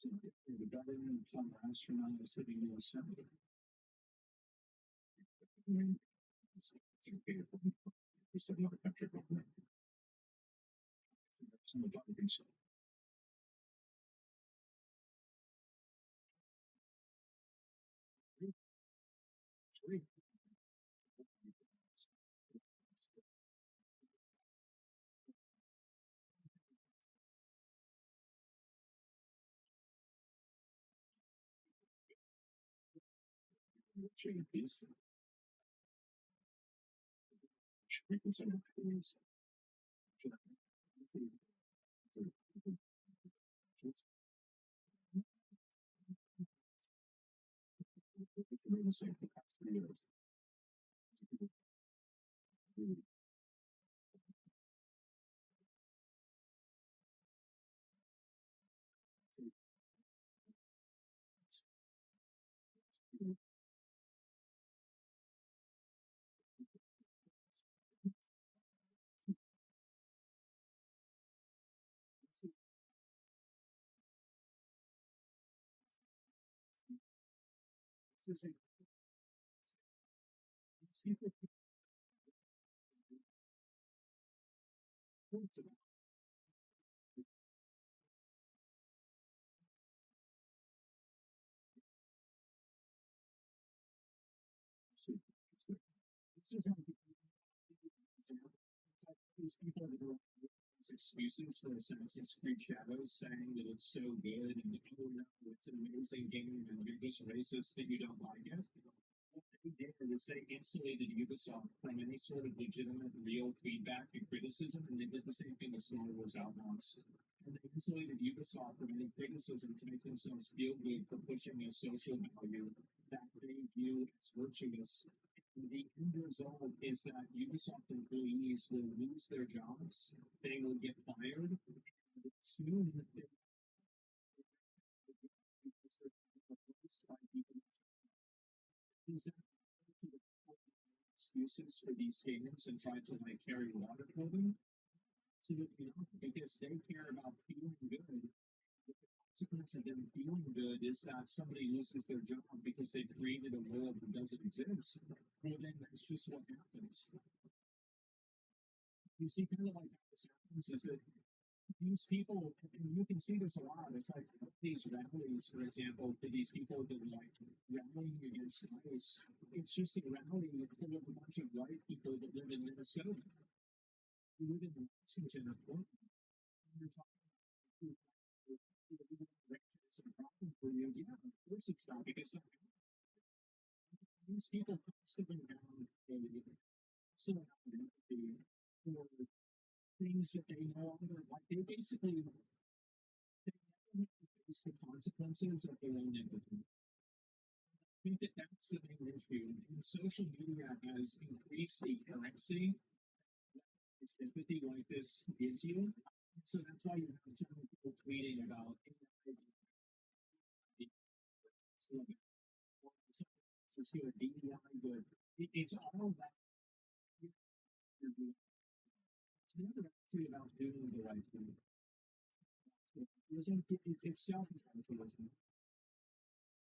The government from astronauts sitting in the Senate. It's okay for another country government. Some of the other things. Piece. Should we consider things? The same for the past 3 years. This is a It's about this is how it's like these people that are these excuses for Assassin's Creed Shadows saying that it's so good and oh no, it's an amazing game and you're just racist that you don't like it. What they did is they insulated Ubisoft from any sort of legitimate, real feedback and criticism, and they did the same thing with Star Wars Outlaws. And they insulated Ubisoft from any criticism to make themselves feel good for pushing a social value that they view as virtuous. And the end result is that Ubisoft employees will lose their jobs, they will get fired, and soon they will lose their replaced by people. Is that excuses for these games and try to like carry water for them? Absolutely not, because they care about feeling good. The consequence of them feeling good is that somebody loses their job because they created a world that doesn't exist. Well, then that's just what happens. You see, kind of like how this happens is that these people, and you can see this a lot. It's like these rallies, for example, to these people that are like rallying against ICE. It's just a rally full of a bunch of white people that live in Minnesota. You live in Washington or Portland, and you're talking about it's a problem for you. Yeah, of course it's not, because these people constantly have a sort of empathy for things that they no longer like. They basically they never have to face the consequences of their own empathy. I think that that's the main issue. And social media has increased the currency this empathy like this gives you. So that's why you have so many people tweeting about it's good, DEI good. It's all about it's never actually about doing the right thing. It's self-essentialism.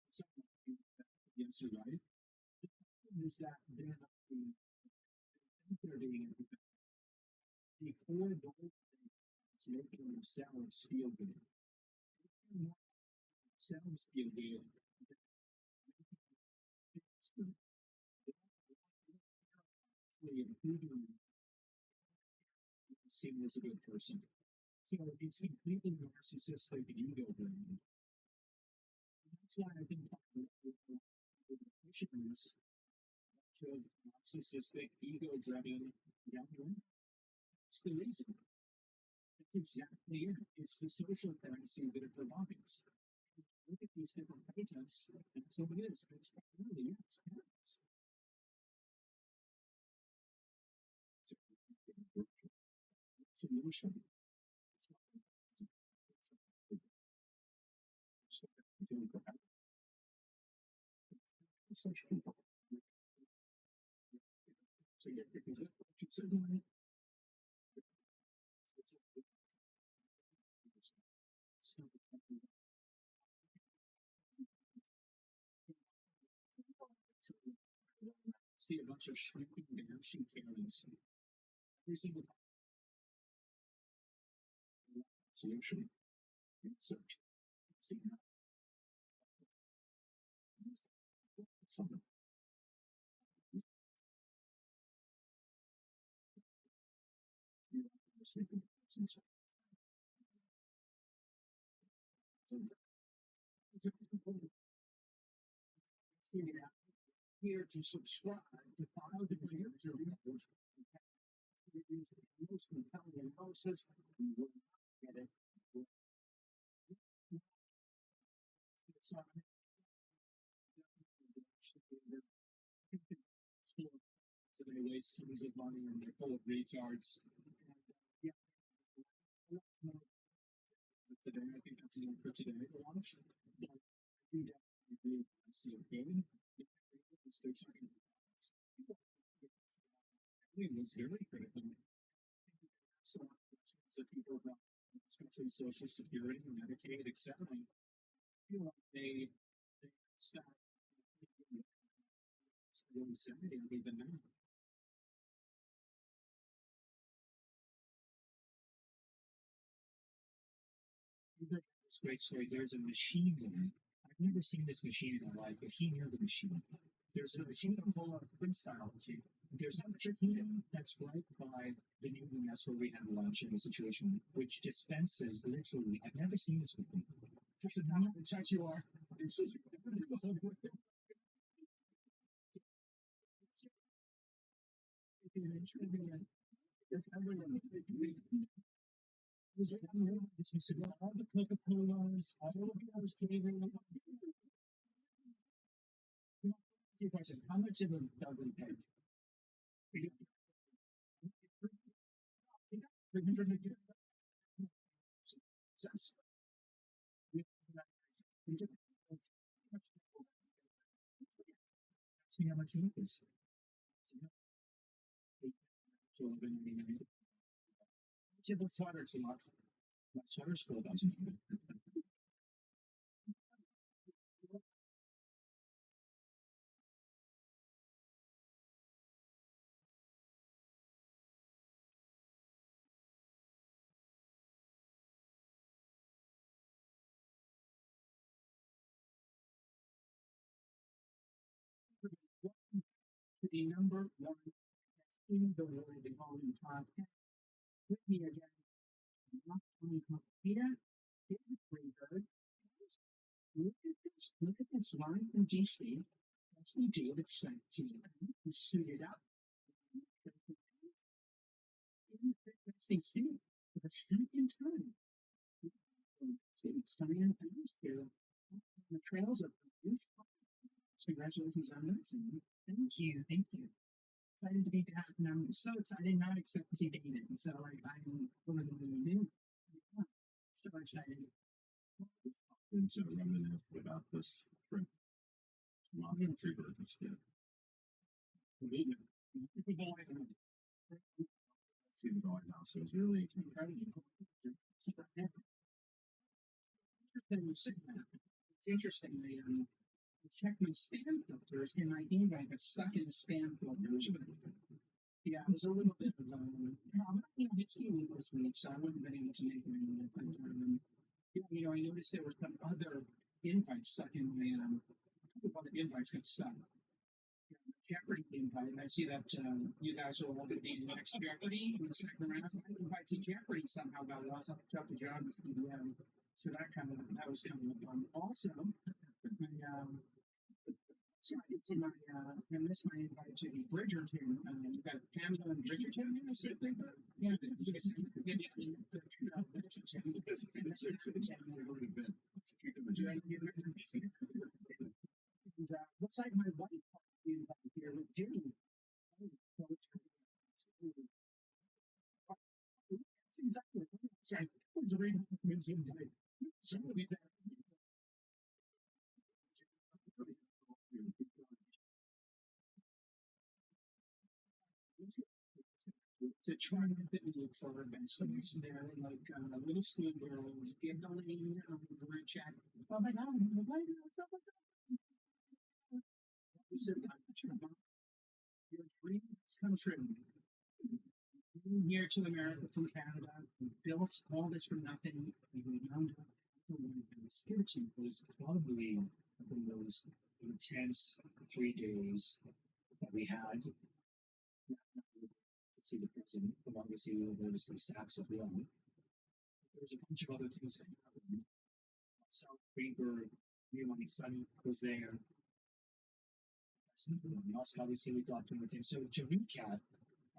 It's yes, you're right. The problem is that they're not being, they're being the core goal is making themselves feel good. Themselves feel good. Improving seen as a good person. So it's completely narcissistic ego driven. That's why I think Christians show narcissistic ego driven young women. It's the reason. That's exactly it. It's the social currency that it provides. Look at these different pages, that's what it is. It's primarily it's parents. It's a solution. It's not such people. So yeah, because what you said, see a bunch of shrinking banshee cannons every single solution. So, see, something. Here to subscribe to 5 years of English. It is the most compelling analysis. You will not get it. So they waste tons of money and they're full of retards. And, yeah, but today I think that's enough for today to watch. But I do definitely agree with the see of gaming. Mistakes are going to be. It was very critical. So questions that people about, especially Social Security, Medicaid, etc. Feel like they stop really saying even now. It's a great story. There's a machine gun. I've never seen this machine in my life, but he knew the machine. There's a machine gun full of freestyle machine. There's a machine that's right by the new mess where we had lunch in a situation which dispenses literally. I've never seen this before. This is how in touch you are. This is all the Coca-Colas, all of those flavors. Question: how much of a dozen take? Sense. See how much it is. To the sweater too much. My sweater's full of us. The number one that's in the world in all in time. With me again, not only Peter, David Greenberg. Look at this line from DC. That's the David Sykes. He's suited up. That's the state for the second time. Cyan Hemisphere. The trails of youth. Congratulations on that. Thank you. Thank you. Excited to be back, and I'm so excited. Not expect to see David, so like I'm really new. Yeah, so excited. And so reminisce about this trip. Mom and Freebird instead. See the going now, so it's really incredible. It's interesting. I checked my spam filters, and my email got stuck in the spam filters. Yeah, it was a little bit of I'm not able to see you this week, so I wouldn't have been able to make it anymore. But, I noticed there were some other invites stuck in my, a couple of other invites got stuck. Jeopardy invite. I see that you guys are all going to be in the next Jeopardy in the second round. So I invite to Jeopardy somehow got lost. I talked to John and CDM. So that was kind of fun. Also, so I did see I missed my invite to the Bridgerton. You got Pamela and Bridgerton in the same thing? Yeah, Bridgerton. Looks like my wife here with Jimmy. Exactly. Sorry, it was a really invite. Somebody that it's a charming video for events. So they're like little school girls giggling on the group chat. Oh my god, what's up? We said, your dreams come true. Here to America from Canada, we built all this from nothing. We young spiritually was probably the most intense 3 days that we had to see the president, but obviously there was some sacks of well. There was a bunch of other things that happened. South Greenberg, my son was there. Also, obviously, we got to with him. So to recap,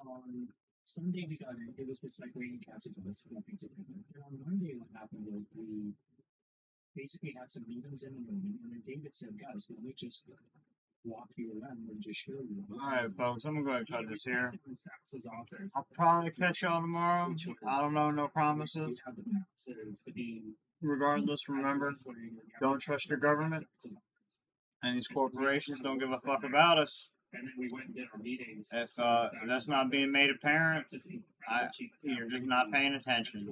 on Sunday we got in. It was just like raining cats and dogs. Nothing to think of. And on Monday, what happened was we basically had some meetings in the morning, and then David said, "Guys, let me just walk you around and just show you." Alright, folks, I'm going to cut this here. I'll probably catch y'all tomorrow. I don't know, no promises. Regardless, remember, don't trust your government. And these corporations don't give a fuck about us. If that's not being made apparent, you're just not paying attention.